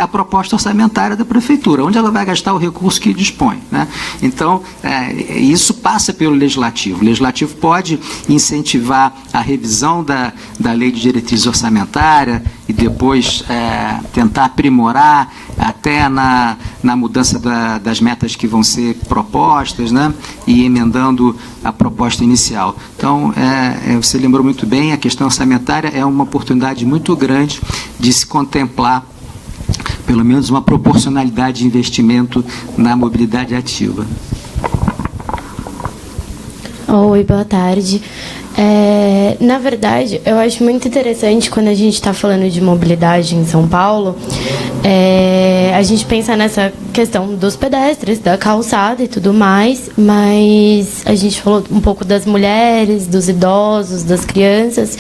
a proposta orçamentária da prefeitura, onde ela vai gastar o recurso que dispõe, né? Então, isso passa pelo legislativo. O legislativo pode incentivar a revisão da lei de diretriz orçamentária e depois tentar aprimorar até na mudança das metas que vão ser propostas, né? E emendando a proposta inicial. Então, você lembrou muito bem, a questão orçamentária é uma oportunidade muito grande de se contemplar pelo menos uma proporcionalidade de investimento na mobilidade ativa. Oi, boa tarde. Na verdade, eu acho muito interessante quando a gente está falando de mobilidade em São Paulo, a gente pensa nessa questão dos pedestres, da calçada e tudo mais, mas a gente falou um pouco das mulheres, dos idosos, das crianças.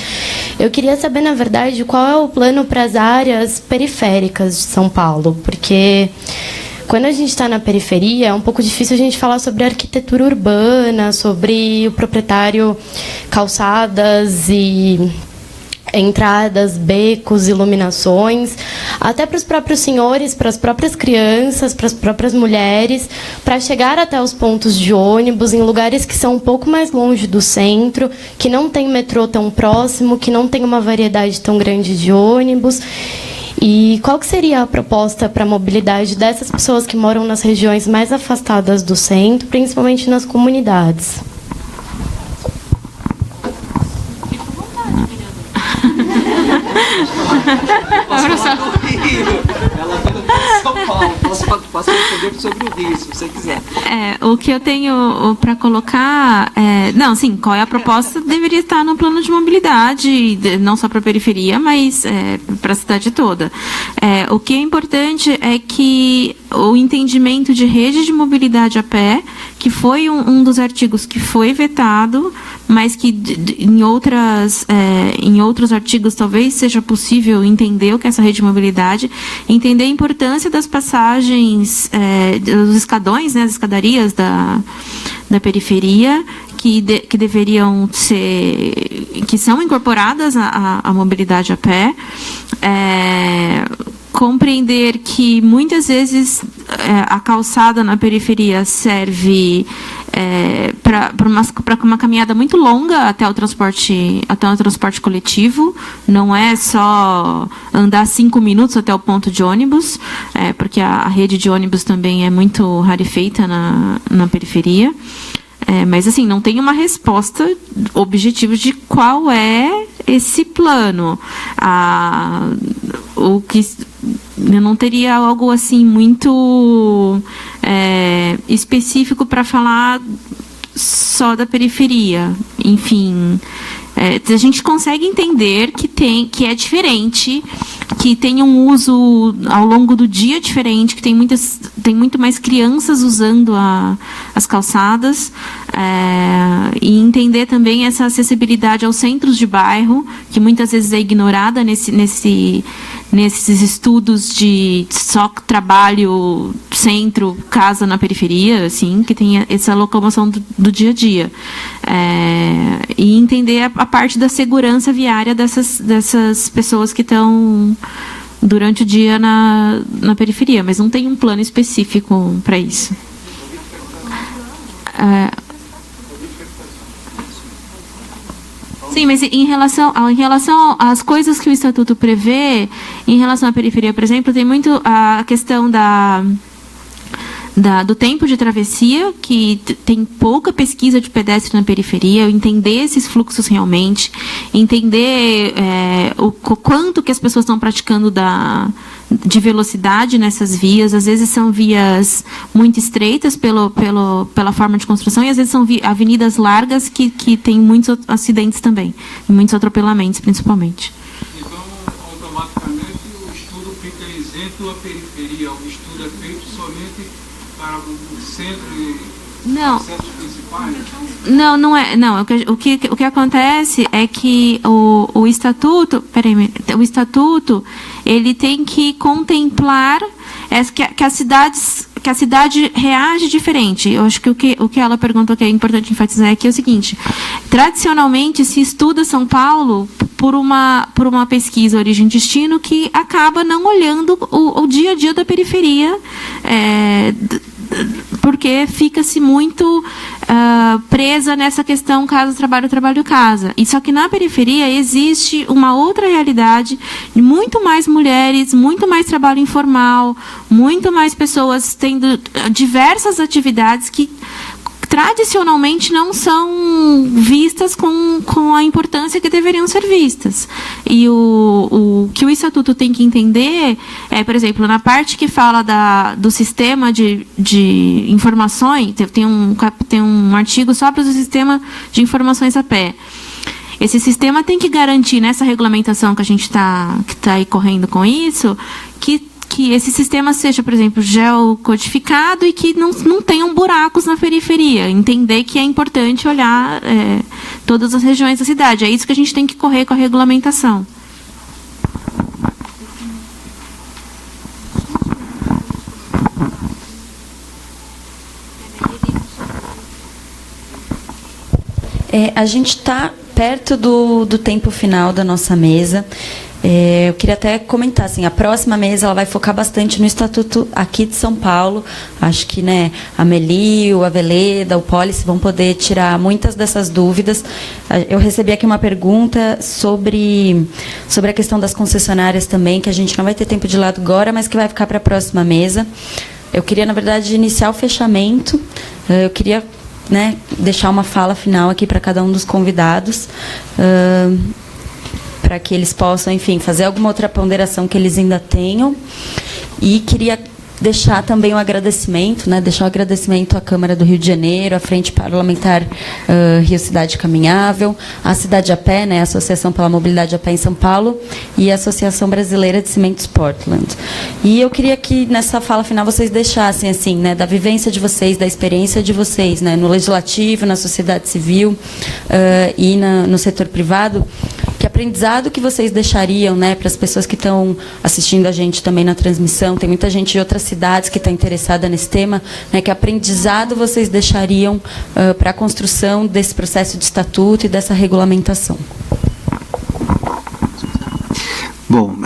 Eu queria saber, na verdade, qual é o plano para as áreas periféricas de São Paulo, porque quando a gente está na periferia, é um pouco difícil a gente falar sobre arquitetura urbana, sobre o proprietário, calçadas e entradas, becos, iluminações, até para os próprios senhores, para as próprias crianças, para as próprias mulheres, para chegar até os pontos de ônibus em lugares que são um pouco mais longe do centro, que não tem metrô tão próximo, que não tem uma variedade tão grande de ônibus. E qual que seria a proposta para a mobilidade dessas pessoas que moram nas regiões mais afastadas do centro, principalmente nas comunidades? Posso responder sobre o Rio, se você quiser. O que eu tenho para colocar não, sim, qual é a proposta? Deveria estar no plano de mobilidade, não só para a periferia, mas para a cidade toda. O que é importante é que o entendimento de rede de mobilidade a pé, que foi um dos artigos que foi vetado, mas que em outros artigos talvez seja possível entender o que é essa rede de mobilidade, entender a importância das passagens, dos escadões, né, as escadarias da periferia, que deveriam ser, que são incorporadas à mobilidade a pé, compreender que muitas vezes a calçada na periferia serve para uma caminhada muito longa até o transporte coletivo, não é só andar 5 minutos até o ponto de ônibus, porque a rede de ônibus também é muito rarefeita na periferia. Mas, assim, não tem uma resposta objetiva de qual é esse plano. O que eu não teria algo assim muito específico para falar só da periferia. Enfim, a gente consegue entender que é diferente, que tem um uso ao longo do dia diferente, que tem muito mais crianças usando as calçadas, e entender também essa acessibilidade aos centros de bairro, que muitas vezes é ignorada nesses estudos de só trabalho, centro, casa na periferia, assim, que tem essa locomoção do dia a dia. E entender a parte da segurança viária dessas pessoas que estão durante o dia na periferia, mas não tem um plano específico para isso. Sim, mas em relação às coisas que o Estatuto prevê, em relação à periferia, por exemplo, tem muito a questão do tempo de travessia, que tem pouca pesquisa de pedestre na periferia, entender esses fluxos realmente, entender o quanto que as pessoas estão praticando de velocidade nessas vias. Às vezes são vias muito estreitas pela forma de construção, e às vezes são avenidas largas que tem muitos acidentes também, e muitos atropelamentos, principalmente. Então, automaticamente, o estudo fica isento à periferia. O estudo é feito somente para o centro e centros principais? Não é. Não, o que acontece é que o estatuto, ele tem que contemplar que as cidades que a cidade reage diferente. Eu acho que o que ela perguntou que é importante enfatizar aqui é o seguinte: tradicionalmente se estuda São Paulo por uma pesquisa origem-destino que acaba não olhando o dia a dia da periferia, porque fica-se muito presa nessa questão casa-trabalho, trabalho-casa. E só que na periferia existe uma outra realidade de muito mais mulheres, muito mais trabalho informal, muito mais pessoas tendo diversas atividades que tradicionalmente não são vistas com a importância que deveriam ser vistas. E o que o Estatuto tem que entender é, por exemplo, na parte que fala do sistema de informações, tem um artigo só para o sistema de informações a pé. Esse sistema tem que garantir, nessa regulamentação que a gente está aí correndo com isso, que esse sistema seja, por exemplo, geocodificado e que não tenham buracos na periferia. Entender que é importante olhar todas as regiões da cidade. É isso que a gente tem que correr com a regulamentação. A gente está perto do tempo final da nossa mesa. Eu queria até comentar, assim, a próxima mesa ela vai focar bastante no Estatuto aqui de São Paulo. Acho que, a Meli, o Aveleda, o Policy vão poder tirar muitas dessas dúvidas. Eu recebi aqui uma pergunta sobre a questão das concessionárias também, que a gente não vai ter tempo de lado agora, mas que vai ficar para a próxima mesa. Eu queria, na verdade, iniciar o fechamento. Eu queria deixar uma fala final aqui para cada um dos convidados, para que eles possam, enfim, fazer alguma outra ponderação que eles ainda tenham. E queria deixar também um agradecimento, deixar um agradecimento à Câmara do Rio de Janeiro, à Frente Parlamentar Rio Cidade Caminhável, à Cidade a Pé, a Associação pela Mobilidade a Pé em São Paulo, e a Associação Brasileira de Cimentos Portland. E eu queria que, nessa fala final, vocês deixassem, assim, da vivência de vocês, da experiência de vocês, no legislativo, na sociedade civil e no setor privado, que aprendizado que vocês deixariam para as pessoas que estão assistindo a gente também na transmissão. Tem muita gente de outras cidades que está interessada nesse tema. Que aprendizado vocês deixariam para a construção desse processo de estatuto e dessa regulamentação? Bom,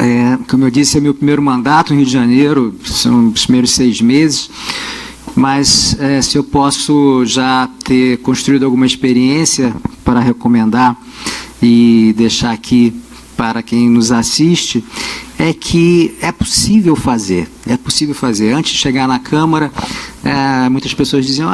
como eu disse, é meu primeiro mandato no Rio de Janeiro, são os primeiros 6 meses. Mas se eu posso já ter construído alguma experiência para recomendar e deixar aqui para quem nos assiste, é que é possível fazer. Antes de chegar na Câmara, muitas pessoas diziam: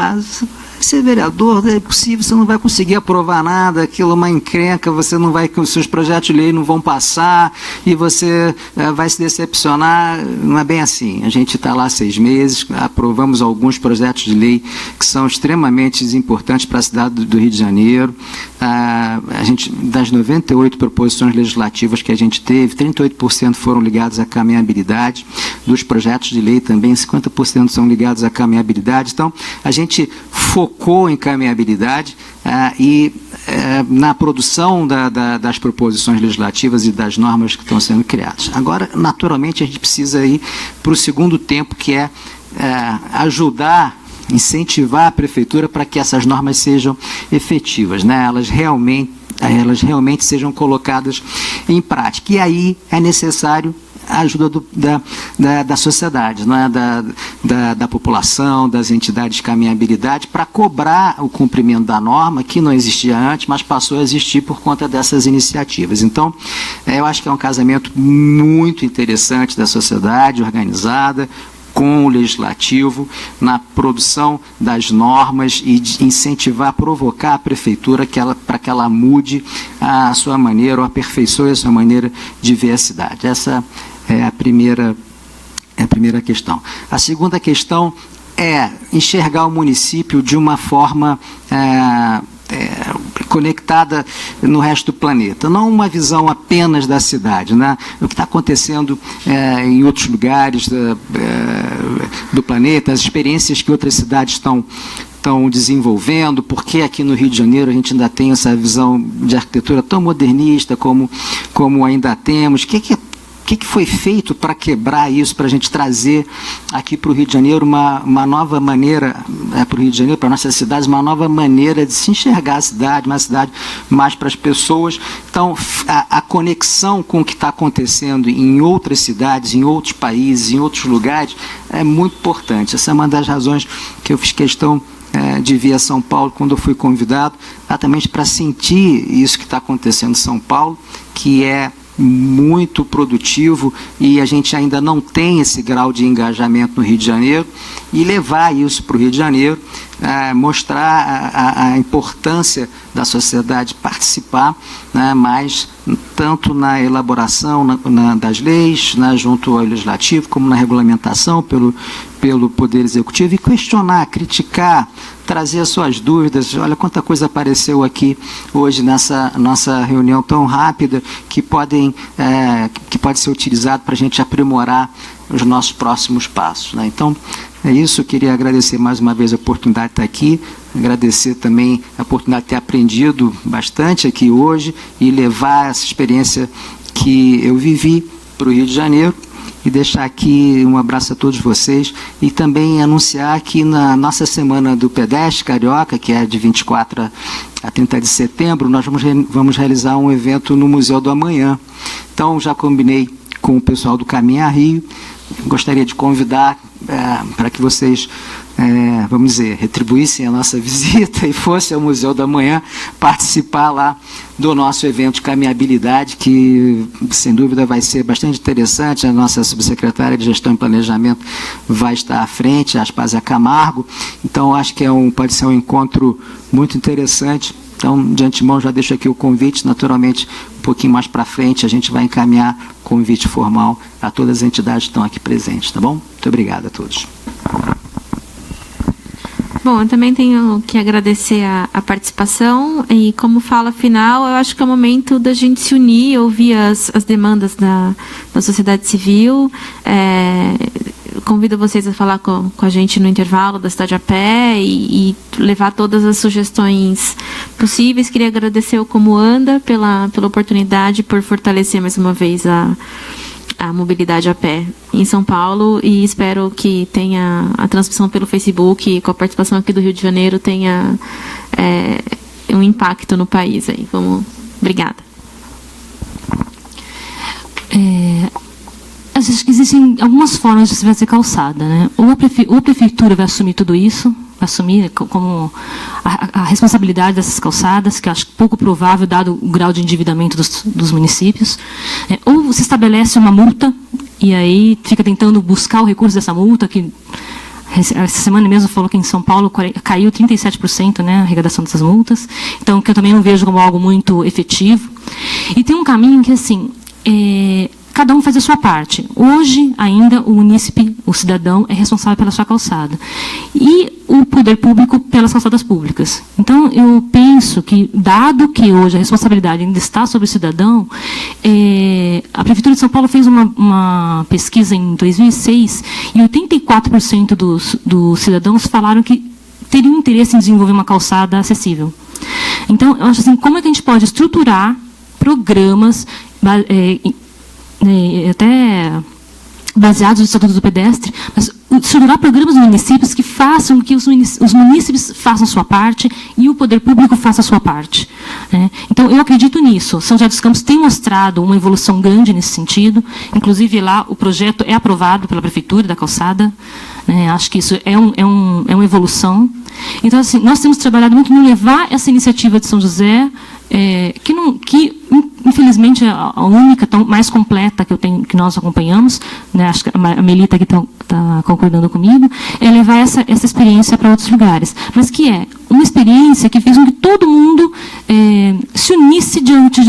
ser vereador é possível, você não vai conseguir aprovar nada, aquilo é uma encrenca, você não vai, os seus projetos de lei não vão passar e você vai se decepcionar. Não é bem assim. A gente está lá 6 meses, aprovamos alguns projetos de lei que são extremamente importantes para a cidade do Rio de Janeiro. A gente, das 98 proposições legislativas que a gente teve, 38% foram ligados à caminhabilidade. Dos projetos de lei também, 50% são ligados à caminhabilidade. Então, a gente focou em caminhabilidade na produção das proposições legislativas e das normas que estão sendo criadas. Agora, naturalmente, a gente precisa ir para o segundo tempo, que é ajudar, incentivar a prefeitura para que essas normas sejam efetivas, elas realmente sejam colocadas em prática. E aí é necessário a ajuda da sociedade, da população, das entidades de caminhabilidade, para cobrar o cumprimento da norma, que não existia antes, mas passou a existir por conta dessas iniciativas. Então, eu acho que é um casamento muito interessante da sociedade organizada com o legislativo na produção das normas e de incentivar, provocar a prefeitura para que ela mude a sua maneira, ou aperfeiçoe a sua maneira de ver a cidade. Essa é a primeira questão. A segunda questão é enxergar o município de uma forma conectada no resto do planeta, não uma visão apenas da cidade, o que está acontecendo em outros lugares do planeta, as experiências que outras cidades estão desenvolvendo, porque aqui no Rio de Janeiro a gente ainda tem essa visão de arquitetura tão modernista como ainda temos. O que que foi feito para quebrar isso, para a gente trazer aqui para o Rio de Janeiro uma nova maneira, para o Rio de Janeiro, para a nossa cidade, uma nova maneira de se enxergar a cidade, uma cidade mais para as pessoas. Então, a conexão com o que está acontecendo em outras cidades, em outros países, em outros lugares, é muito importante. Essa é uma das razões que eu fiz questão de vir a São Paulo quando eu fui convidado, exatamente para sentir isso que está acontecendo em São Paulo, que é muito produtivo e a gente ainda não tem esse grau de engajamento no Rio de Janeiro, e levar isso para o Rio de Janeiro, mostrar a importância da sociedade participar, né, mas tanto na elaboração das leis, né, junto ao Legislativo, como na regulamentação pelo Poder Executivo, e questionar, criticar, trazer as suas dúvidas. Olha quanta coisa apareceu aqui hoje nessa nossa reunião tão rápida, que pode ser utilizado para a gente aprimorar os nossos próximos passos, né? Então, é isso. Eu queria agradecer mais uma vez a oportunidade de estar aqui, agradecer também a oportunidade de ter aprendido bastante aqui hoje e levar essa experiência que eu vivi para o Rio de Janeiro, e deixar aqui um abraço a todos vocês, e também anunciar que na nossa Semana do Pedestre Carioca, que é de 24 a 30 de setembro, nós vamos realizar um evento no Museu do Amanhã. Então, já combinei com o pessoal do Caminho a Rio, gostaria de convidar para que vocês, vamos dizer, retribuíssem a nossa visita e fossem ao Museu do Amanhã participar lá do nosso evento de caminhabilidade, que sem dúvida vai ser bastante interessante. A nossa subsecretária de Gestão e Planejamento vai estar à frente, a Aspásia Camargo. Então, acho que pode ser um encontro muito interessante. Então, de antemão, já deixo aqui o convite. Naturalmente, um pouquinho mais para frente, a gente vai encaminhar convite formal a todas as entidades que estão aqui presentes, tá bom? Muito obrigado a todos. Bom, eu também tenho que agradecer a participação, e como fala final, eu acho que é o momento da gente se unir, ouvir as demandas da sociedade civil. Convido vocês a falar com a gente no intervalo da Cidade a Pé e levar todas as sugestões possíveis. Queria agradecer ao Como Anda pela oportunidade, por fortalecer mais uma vez a mobilidade a pé em São Paulo, e espero que tenha a transmissão pelo Facebook, com a participação aqui do Rio de Janeiro, tenha um impacto no país aí. Obrigada. Acho que existem algumas formas de se fazer calçada, né? Ou a prefeitura vai assumir tudo isso, vai assumir como a responsabilidade dessas calçadas, que acho pouco provável, dado o grau de endividamento dos municípios. Ou se estabelece uma multa, e aí fica tentando buscar o recurso dessa multa, que essa semana mesmo falou que em São Paulo caiu 37%, né, a arrecadação dessas multas. Então, que eu também não vejo como algo muito efetivo. E tem um caminho que, assim, cada um faz a sua parte. Hoje, ainda, o munícipe, o cidadão, é responsável pela sua calçada. E o poder público pelas calçadas públicas. Então, eu penso que, dado que hoje a responsabilidade ainda está sobre o cidadão, a Prefeitura de São Paulo fez uma pesquisa em 2006, e 84% dos cidadãos falaram que teriam interesse em desenvolver uma calçada acessível. Então, eu acho assim, como é que a gente pode estruturar programas até baseados no Estatuto do Pedestre, mas estruturar programas nos municípios que façam que os munícipes façam sua parte e o poder público faça a sua parte, né? Então, eu acredito nisso. São José dos Campos tem mostrado uma evolução grande nesse sentido. Inclusive, lá, o projeto é aprovado pela Prefeitura da calçada, né? Acho que isso é uma evolução. Então, assim, nós temos trabalhado muito em levar essa iniciativa de São José, que infelizmente é a única mais completa que nós acompanhamos, né? Acho que a Melita aqui está concordando comigo, é levar essa experiência para outros lugares, mas que é uma experiência que fez com que todo mundo se unisse diante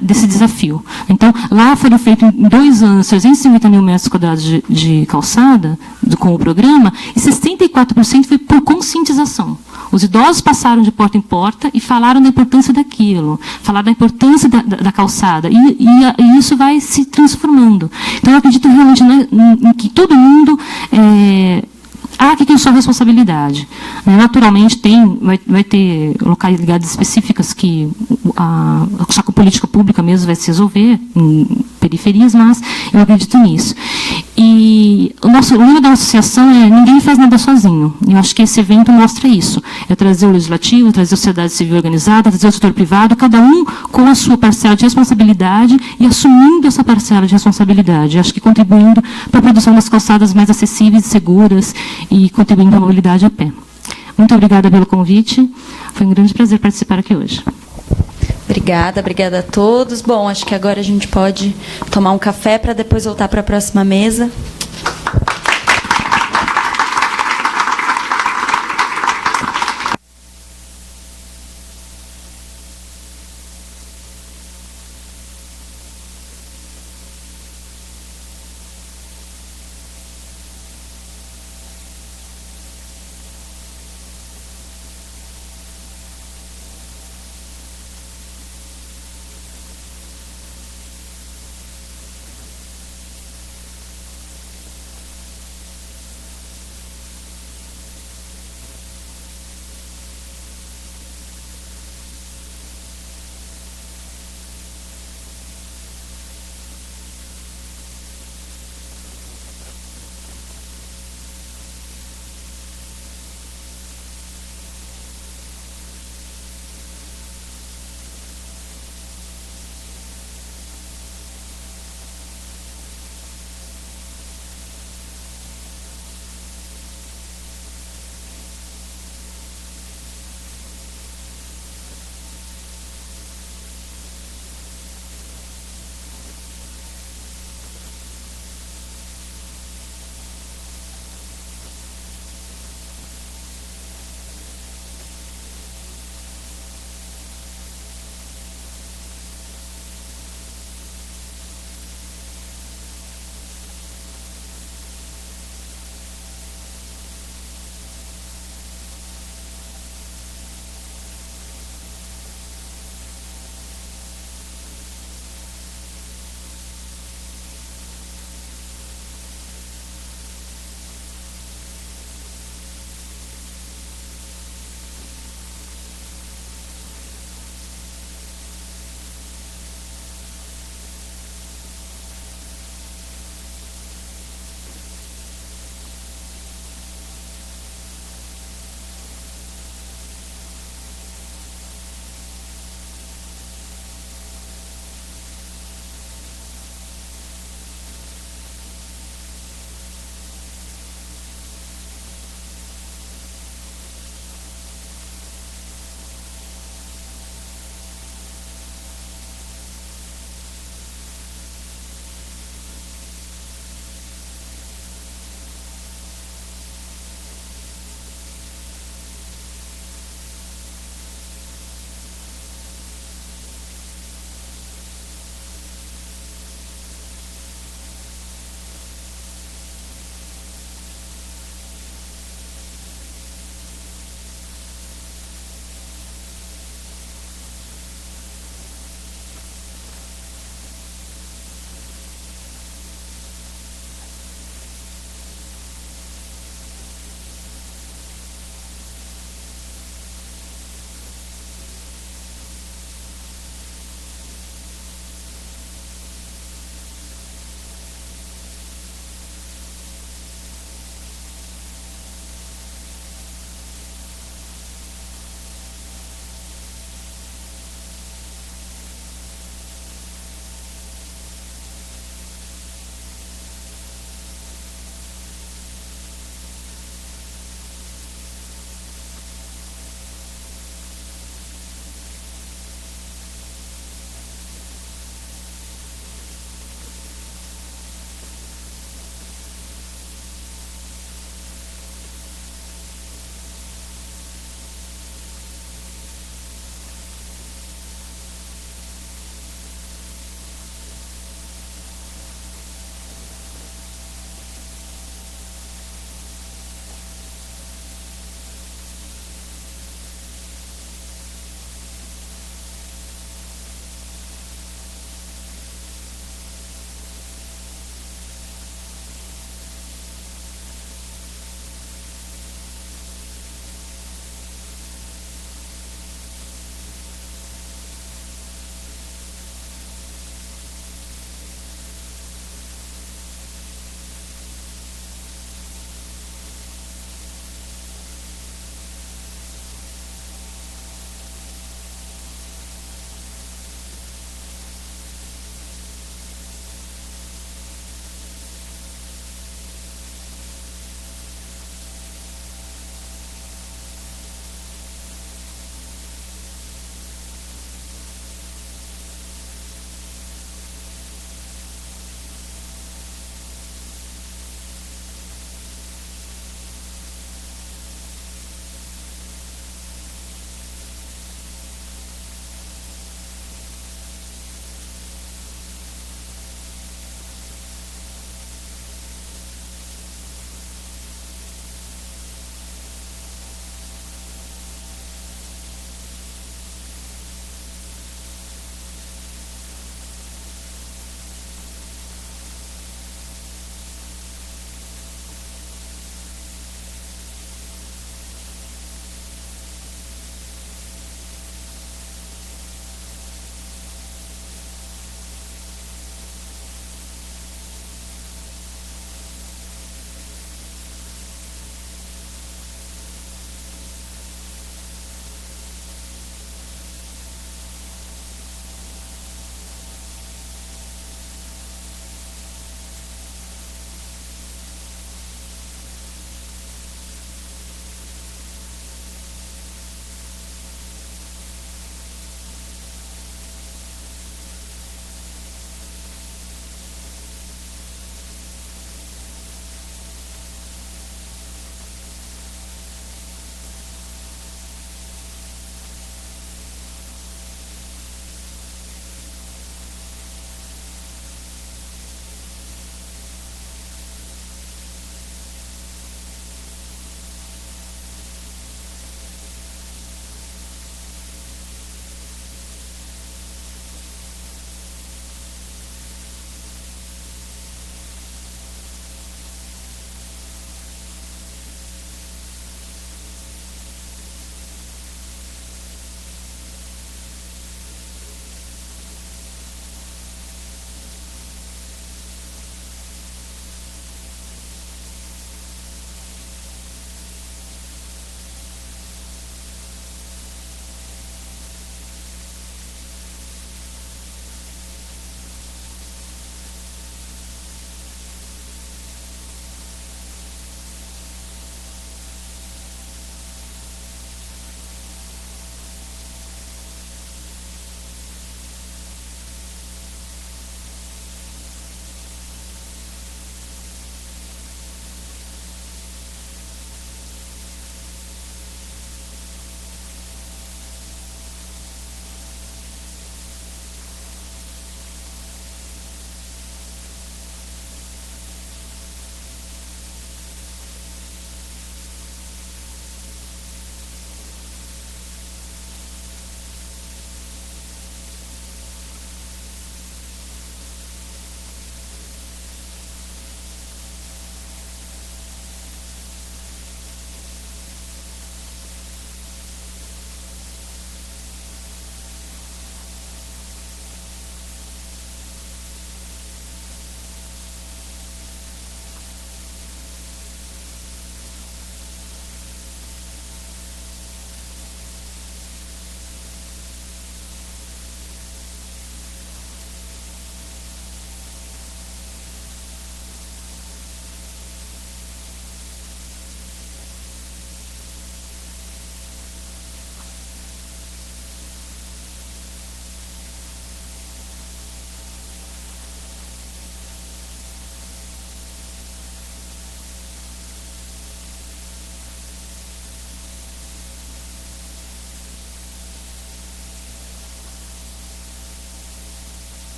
desse desafio. Então, lá foram feitos em 2 anos 350 mil metros quadrados de calçada com o programa, e 64% foi por conscientização. Os idosos passaram de porta em porta e falaram da importância daquilo, falaram da importância da calçada, e isso vai se transformando. Então, eu acredito realmente em que todo mundo há que ter sua responsabilidade. Naturalmente, vai ter localidades específicas que a política pública mesmo vai se resolver, em periferias, mas eu acredito nisso. E o lema da associação é ninguém faz nada sozinho. E eu acho que esse evento mostra isso. É trazer o legislativo, trazer a sociedade civil organizada, trazer o setor privado, cada um com a sua parcela de responsabilidade e assumindo essa parcela de responsabilidade. Eu acho que contribuindo para a produção das calçadas mais acessíveis e seguras e contribuindo para a mobilidade a pé. Muito obrigada pelo convite. Foi um grande prazer participar aqui hoje. Obrigada a todos. Bom, acho que agora a gente pode tomar um café para depois voltar para a próxima mesa.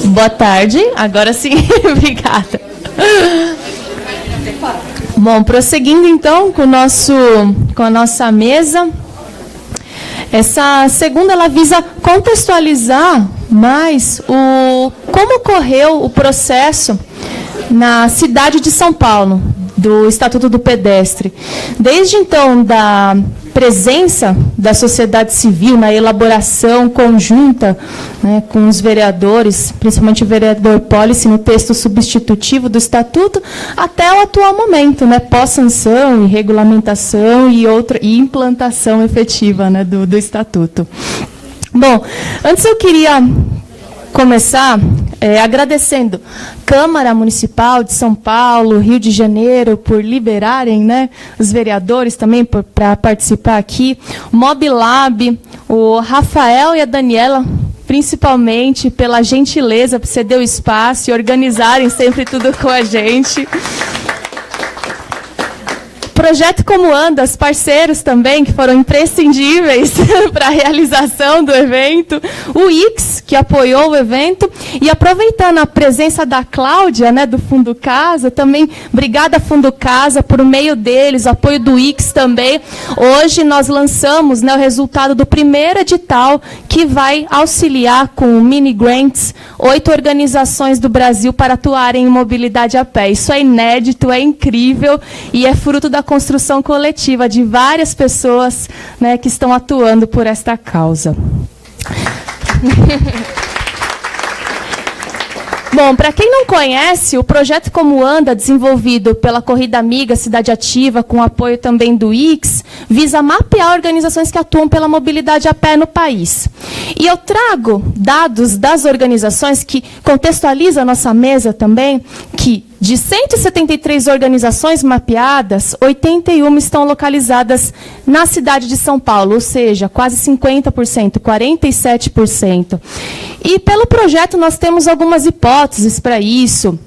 Boa tarde. Agora sim. Obrigada. Bom, prosseguindo então com a nossa mesa. Essa segunda ela visa contextualizar mais como ocorreu o processo na cidade de São Paulo, do Estatuto do Pedestre. Desde então, da presença da sociedade civil na elaboração conjunta, né, com os vereadores, principalmente o vereador Policy, no texto substitutivo do Estatuto, até o atual momento, né, pós-sanção e regulamentação e implantação efetiva, né, do Estatuto. Bom, antes eu queria começar agradecendo Câmara Municipal de São Paulo, Rio de Janeiro, por liberarem, né, os vereadores também para participar aqui, Mobilab, o Rafael e a Daniela, principalmente pela gentileza, por ceder o espaço e organizarem sempre tudo com a gente. Projeto Como Andas, parceiros também, que foram imprescindíveis para a realização do evento. O Ix, que apoiou o evento. E aproveitando a presença da Cláudia, né, do Fundo Casa, também, obrigada Fundo Casa, por meio deles, apoio do Ix também. Hoje nós lançamos, né, o resultado do primeiro edital, que vai auxiliar com mini grants 8 organizações do Brasil para atuarem em mobilidade a pé. Isso é inédito, é incrível e é fruto da construção coletiva de várias pessoas, né, que estão atuando por esta causa. Bom, para quem não conhece, o projeto Como Anda, desenvolvido pela Corrida Amiga Cidade Ativa, com apoio também do Ix, visa mapear organizações que atuam pela mobilidade a pé no país. E eu trago dados das organizações que contextualizam a nossa mesa também, que de 173 organizações mapeadas, 81 estão localizadas na cidade de São Paulo, ou seja, quase 50%, 47%. E pelo projeto nós temos algumas hipóteses para isso.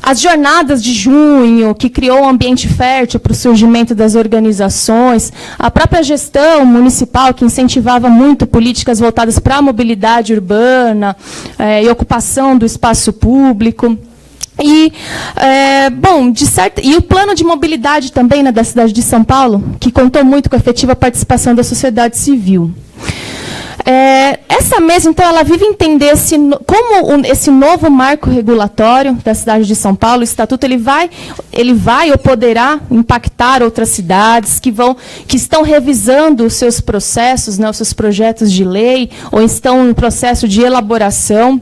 As jornadas de junho, que criou um ambiente fértil para o surgimento das organizações, a própria gestão municipal, que incentivava muito políticas voltadas para a mobilidade urbana e ocupação do espaço público. E, e o plano de mobilidade também, né, da cidade de São Paulo, que contou muito com a efetiva participação da sociedade civil. Essa mesa, então, ela vive entender como esse novo marco regulatório da cidade de São Paulo, o Estatuto, ele vai ou poderá impactar outras cidades que estão revisando os seus processos, né, os seus projetos de lei, ou estão em processo de elaboração.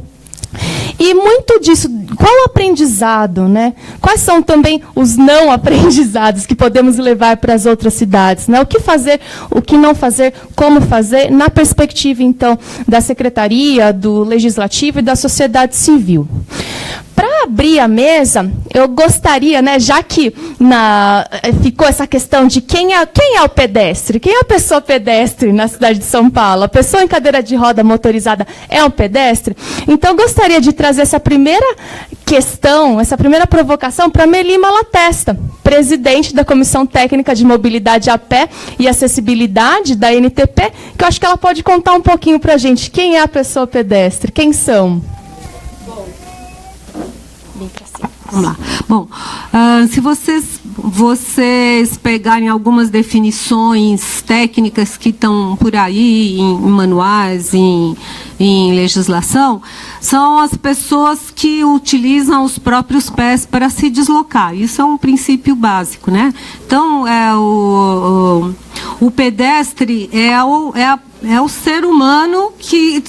E muito disso, qual o aprendizado, né? Quais são também os não aprendizados que podemos levar para as outras cidades, né? O que fazer, o que não fazer, como fazer, na perspectiva, então, da Secretaria, do Legislativo e da sociedade civil. Para abrir a mesa, eu gostaria, né, já que ficou essa questão de quem é o pedestre, quem é a pessoa pedestre na cidade de São Paulo, a pessoa em cadeira de roda motorizada é um pedestre? Então, eu gostaria de trazer essa primeira questão, essa primeira provocação para Meli Malatesta, presidente da Comissão Técnica de Mobilidade a Pé e Acessibilidade da NTP, que eu acho que ela pode contar um pouquinho para a gente quem é a pessoa pedestre, quem são. Vamos lá. Bom, se vocês pegarem algumas definições técnicas que estão por aí, em manuais, em legislação, são as pessoas que utilizam os próprios pés para se deslocar. Isso é um princípio básico, né? Então, o pedestre é o ser humano que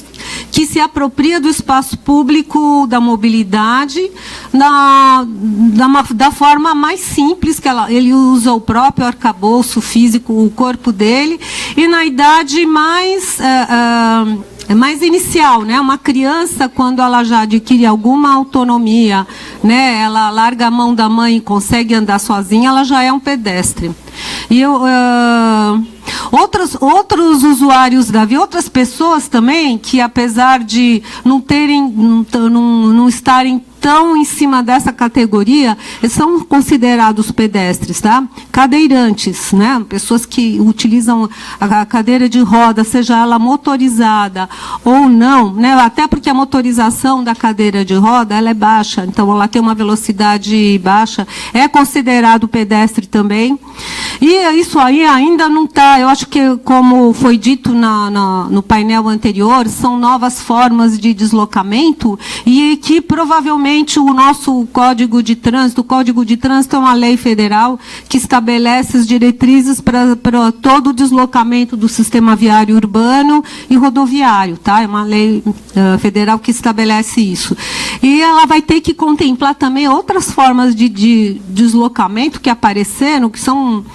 se apropria do espaço público, da mobilidade, da forma mais simples, que ele usa o próprio arcabouço físico, o corpo dele, e na idade mais inicial, né? Uma criança, quando ela já adquire alguma autonomia, né? Ela larga a mão da mãe e consegue andar sozinha, ela já é um pedestre. E outros usuários da via, outras pessoas também, que apesar de não estarem tão em cima dessa categoria, eles são considerados pedestres, tá? cadeirantes, né? Pessoas que utilizam a cadeira de roda, seja ela motorizada ou não, né? Até porque a motorização da cadeira de roda ela é baixa, então ela tem uma velocidade baixa, é considerado pedestre também. E isso aí ainda não está, eu acho que, como foi dito no painel anterior, são novas formas de deslocamento e que provavelmente o nosso Código de Trânsito é uma lei federal que estabelece as diretrizes para todo o deslocamento do sistema viário urbano e rodoviário, tá? É uma lei federal que estabelece isso. E ela vai ter que contemplar também outras formas de deslocamento que apareceram, que são...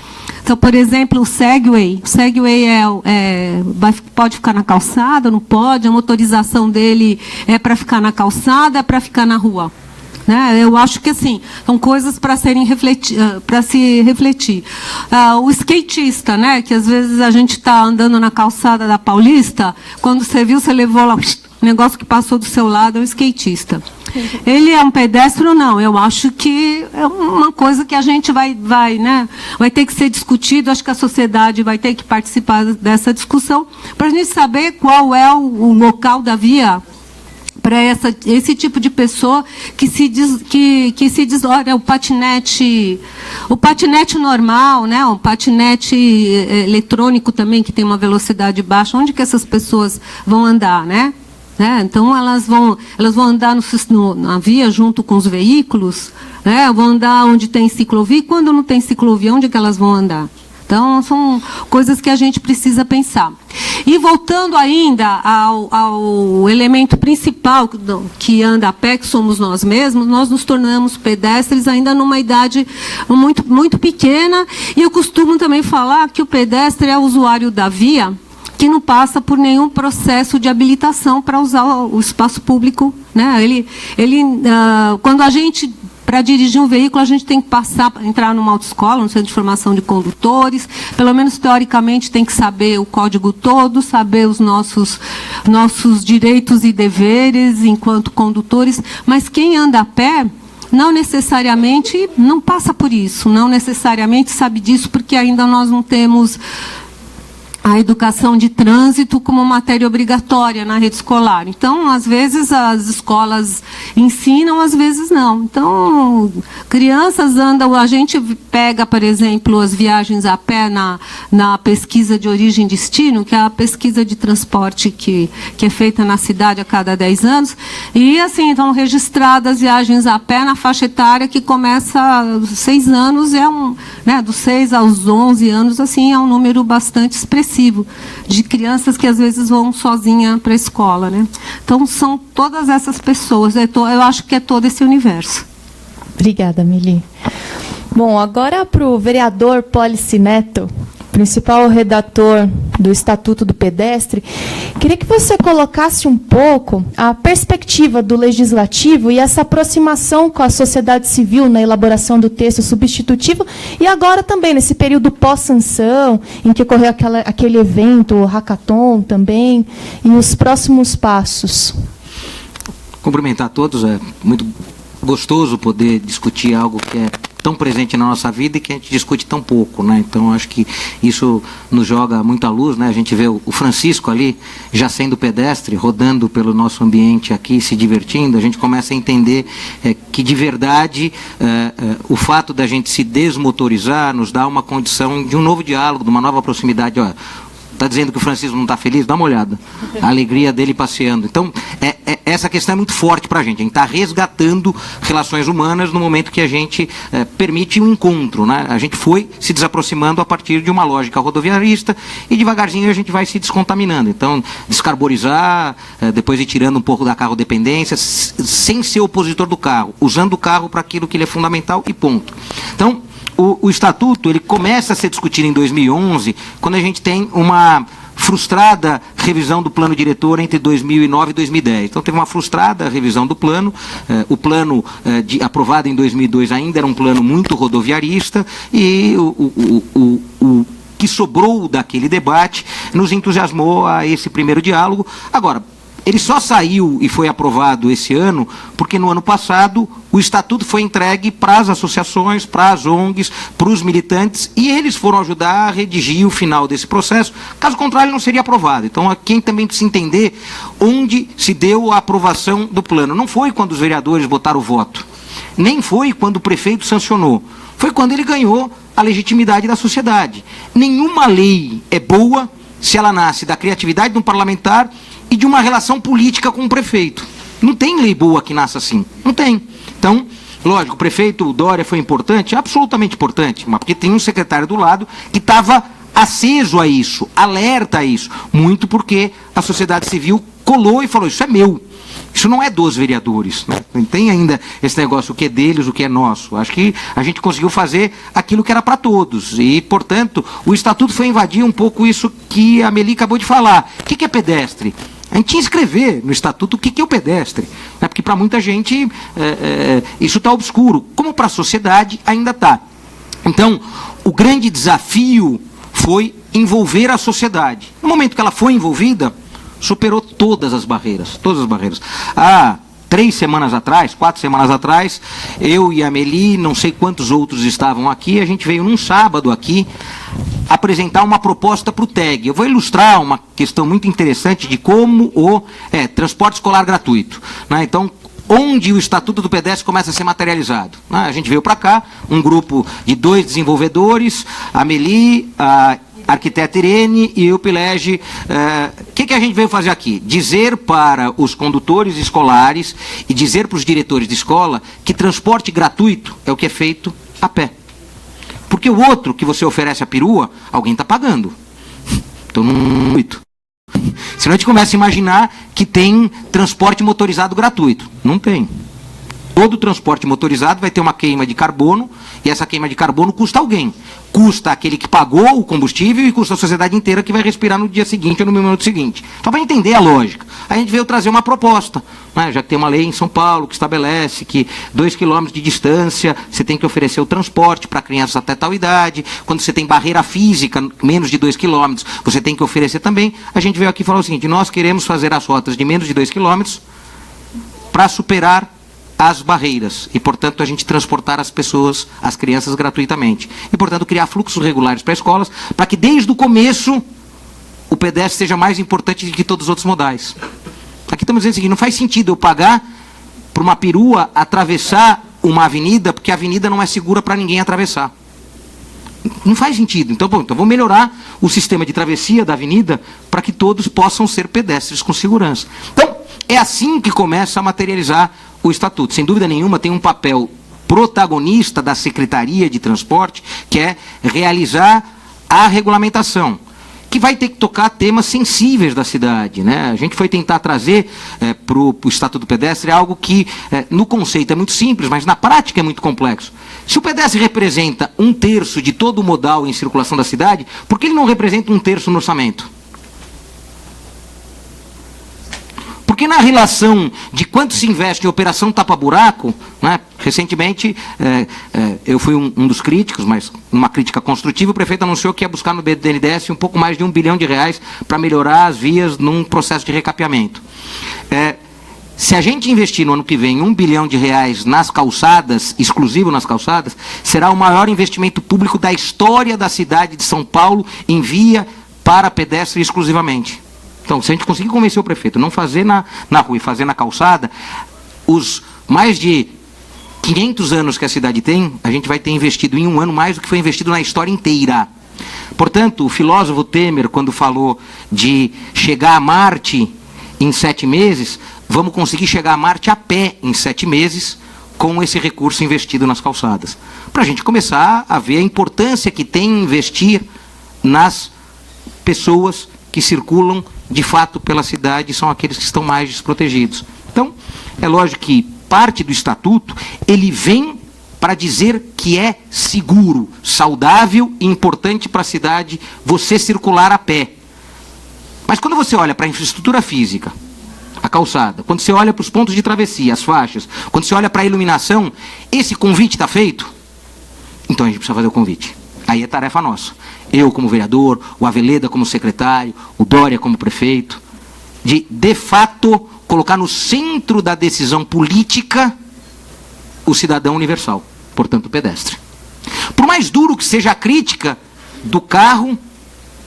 Então, por exemplo, o Segway. O Segway pode ficar na calçada, não pode. A motorização dele é para ficar na calçada, é para ficar na rua. Né? Eu acho que assim, são coisas para se refletir. O skatista, né? Que às vezes a gente está andando na calçada da Paulista, quando você viu, você levou lá o negócio que passou do seu lado, é o skatista. Ele é um pedestre ou não? Eu acho que é uma coisa que a gente vai ter que ser discutido. Acho que a sociedade vai ter que participar dessa discussão para a gente saber qual é o local da via para esse tipo de pessoa que se diz, olha, o patinete normal, né, o patinete eletrônico também, que tem uma velocidade baixa, onde que essas pessoas vão andar, né? Então, elas vão andar na via junto com os veículos, né? Vão andar onde tem ciclovia, e quando não tem ciclovia, onde que elas vão andar? Então, são coisas que a gente precisa pensar. E voltando ainda ao elemento principal que anda a pé, que somos nós mesmos, nós nos tornamos pedestres ainda numa idade muito, muito pequena, e eu costumo também falar que o pedestre é o usuário da via que não passa por nenhum processo de habilitação para usar o espaço público, né? Quando a gente, para dirigir um veículo, a gente tem que entrar numa autoescola, no Centro de Formação de Condutores, pelo menos teoricamente tem que saber o código todo, saber os nossos direitos e deveres enquanto condutores, mas quem anda a pé não necessariamente não passa por isso, não necessariamente sabe disso, porque ainda nós não temos a educação de trânsito como matéria obrigatória na rede escolar. Então, às vezes, as escolas ensinam, às vezes não. Então, crianças andam... A gente pega, por exemplo, as viagens a pé na pesquisa de origem e destino, que é a pesquisa de transporte que é feita na cidade a cada 10 anos, e, assim, estão registradas viagens a pé na faixa etária que começa aos 6 anos, dos 6 aos 11 anos, assim, é um número bastante expressivo de crianças que às vezes vão sozinha para a escola, né? Então são todas essas pessoas, eu acho que é todo esse universo. Obrigada, Mili. Bom, agora para o vereador Pólice Neto, principal redator do Estatuto do Pedestre, queria que você colocasse um pouco a perspectiva do Legislativo e essa aproximação com a sociedade civil na elaboração do texto substitutivo e agora também nesse período pós-sanção, em que ocorreu aquele evento, o hackathon também, e os próximos passos. Cumprimentar a todos, é muito gostoso poder discutir algo que é tão presente na nossa vida e que a gente discute tão pouco, né? Então, acho que isso nos joga muita luz, né? A gente vê o Francisco ali, já sendo pedestre, rodando pelo nosso ambiente aqui, se divertindo, a gente começa a entender que, de verdade, o fato da gente se desmotorizar nos dá uma condição de um novo diálogo, de uma nova proximidade. Olha, está dizendo que o Francisco não está feliz? Dá uma olhada. A alegria dele passeando. Então, essa questão é muito forte para a gente. A gente está resgatando relações humanas no momento que a gente permite um encontro, né? A gente foi se desaproximando a partir de uma lógica rodoviarista e devagarzinho a gente vai se descontaminando. Então, descarburizar, depois ir tirando um pouco da carrodependência, sem ser opositor do carro, usando o carro para aquilo que ele é fundamental e ponto. Então, o Estatuto ele começa a ser discutido em 2011, quando a gente tem uma frustrada revisão do plano diretor entre 2009 e 2010. Então, teve uma frustrada revisão do plano. O plano aprovado em 2002 ainda era um plano muito rodoviarista e o que sobrou daquele debate nos entusiasmou a esse primeiro diálogo. Agora, ele só saiu e foi aprovado esse ano porque no ano passado o estatuto foi entregue para as associações, para as ONGs, para os militantes, e eles foram ajudar a redigir o final desse processo. Caso contrário, ele não seria aprovado. Então, aqui também precisa entender onde se deu a aprovação do plano. Não foi quando os vereadores botaram o voto, nem foi quando o prefeito sancionou. Foi quando ele ganhou a legitimidade da sociedade. Nenhuma lei é boa se ela nasce da criatividade de um parlamentar e de uma relação política com o prefeito. Não tem lei boa que nasça assim. Não tem. Então, lógico, o prefeito Dória foi importante, absolutamente importante, mas porque tem um secretário do lado que estava aceso a isso, alerta a isso. Muito porque a sociedade civil colou e falou, isso é meu. Isso não é dos vereadores. Né? Não tem ainda esse negócio, o que é deles, o que é nosso. Acho que a gente conseguiu fazer aquilo que era para todos. E, portanto, o Estatuto foi invadir um pouco isso que a Meli acabou de falar. O que é pedestre? A gente tinha que escrever no Estatuto o que é o pedestre. Né? Porque para muita gente isso está obscuro. Como para a sociedade ainda está. Então, o grande desafio foi envolver a sociedade. No momento que ela foi envolvida, superou todas as barreiras, todas as barreiras. Há 3 semanas atrás, 4 semanas atrás, eu e a Meli, não sei quantos outros estavam aqui, a gente veio num sábado aqui apresentar uma proposta para o TEG. Eu vou ilustrar uma questão muito interessante de como o transporte escolar gratuito. Né? Então, onde o Estatuto do Pedestre começa a ser materializado. Né? A gente veio para cá, um grupo de 2 desenvolvedores, a Meli, a arquiteta Irene e o Pilege. O que a gente veio fazer aqui? Dizer para os condutores escolares e dizer para os diretores de escola que transporte gratuito é o que é feito a pé. Porque o outro que você oferece a perua, alguém está pagando. Então não é. Senão a gente começa a imaginar que tem transporte motorizado gratuito. Não tem. Todo transporte motorizado vai ter uma queima de carbono, e essa queima de carbono custa alguém. Custa aquele que pagou o combustível e custa a sociedade inteira que vai respirar no dia seguinte ou no minuto seguinte. Só para entender a lógica. A gente veio trazer uma proposta. Né? Já que tem uma lei em São Paulo que estabelece que 2 quilômetros de distância você tem que oferecer o transporte para crianças até tal idade. Quando você tem barreira física, menos de 2 quilômetros, você tem que oferecer também. A gente veio aqui falar o seguinte, nós queremos fazer as rotas de menos de 2 quilômetros para superar as barreiras e, portanto, a gente transportar as pessoas, as crianças, gratuitamente. E, portanto, criar fluxos regulares para escolas, para que, desde o começo, o pedestre seja mais importante do que todos os outros modais. Aqui estamos dizendo o seguinte, não faz sentido eu pagar para uma perua atravessar uma avenida, porque a avenida não é segura para ninguém atravessar. Não faz sentido. Então, bom, então vou melhorar o sistema de travessia da avenida para que todos possam ser pedestres com segurança. Então, é assim que começa a materializar o Estatuto. Sem dúvida nenhuma, tem um papel protagonista da Secretaria de Transporte, que é realizar a regulamentação, que vai ter que tocar temas sensíveis da cidade. Né? A gente foi tentar trazer para o Estatuto do Pedestre algo que, no conceito, é muito simples, mas na prática é muito complexo. Se o pedestre representa 1/3 de todo o modal em circulação da cidade, por que ele não representa 1/3 no orçamento? Porque na relação de quanto se investe em operação tapa-buraco, né, recentemente, eu fui um dos críticos, mas numa crítica construtiva, o prefeito anunciou que ia buscar no BNDES um pouco mais de R$1 bilhão para melhorar as vias num processo de recapeamento. Se a gente investir no ano que vem R$1 bilhão nas calçadas, exclusivo nas calçadas, será o maior investimento público da história da cidade de São Paulo em via para pedestre exclusivamente. Então, se a gente conseguir convencer o prefeito a não fazer na rua e fazer na calçada, os mais de 500 anos que a cidade tem, a gente vai ter investido em um ano mais do que foi investido na história inteira. Portanto, o filósofo Temer, quando falou de chegar a Marte em 7 meses, vamos conseguir chegar a Marte a pé em 7 meses com esse recurso investido nas calçadas. Para a gente começar a ver a importância que tem investir nas pessoas que circulam de fato pela cidade, são aqueles que estão mais desprotegidos. Então, é lógico que parte do Estatuto, ele vem para dizer que é seguro, saudável e importante para a cidade você circular a pé. Mas quando você olha para a infraestrutura física, a calçada, quando você olha para os pontos de travessia, as faixas, quando você olha para a iluminação, esse convite está feito? Então a gente precisa fazer o convite. Aí é tarefa nossa. Eu como vereador, o Aveleda como secretário, o Dória como prefeito. de fato, colocar no centro da decisão política o cidadão universal, portanto o pedestre. Por mais duro que seja a crítica do carro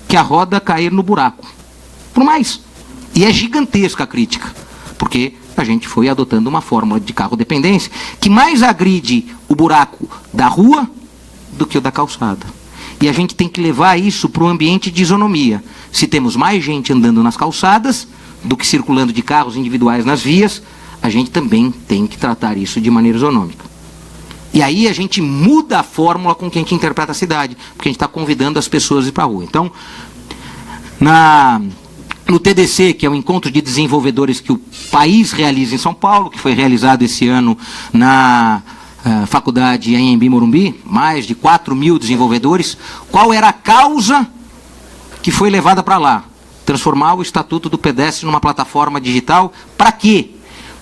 que a roda cair no buraco. Por mais. E é gigantesca a crítica, porque a gente foi adotando uma fórmula de carro-dependência que mais agride o buraco da rua do que o da calçada. E a gente tem que levar isso para o ambiente de isonomia. Se temos mais gente andando nas calçadas do que circulando de carros individuais nas vias, a gente também tem que tratar isso de maneira isonômica. E aí a gente muda a fórmula com que a gente interpreta a cidade, porque a gente está convidando as pessoas a ir para a rua. Então, no TDC, que é o Encontro de Desenvolvedores que o país realiza em São Paulo, que foi realizado esse ano na faculdade Anhembi Morumbi, mais de 4.000 desenvolvedores, qual era a causa que foi levada para lá? Transformar o Estatuto do Pedestre numa plataforma digital. Para quê?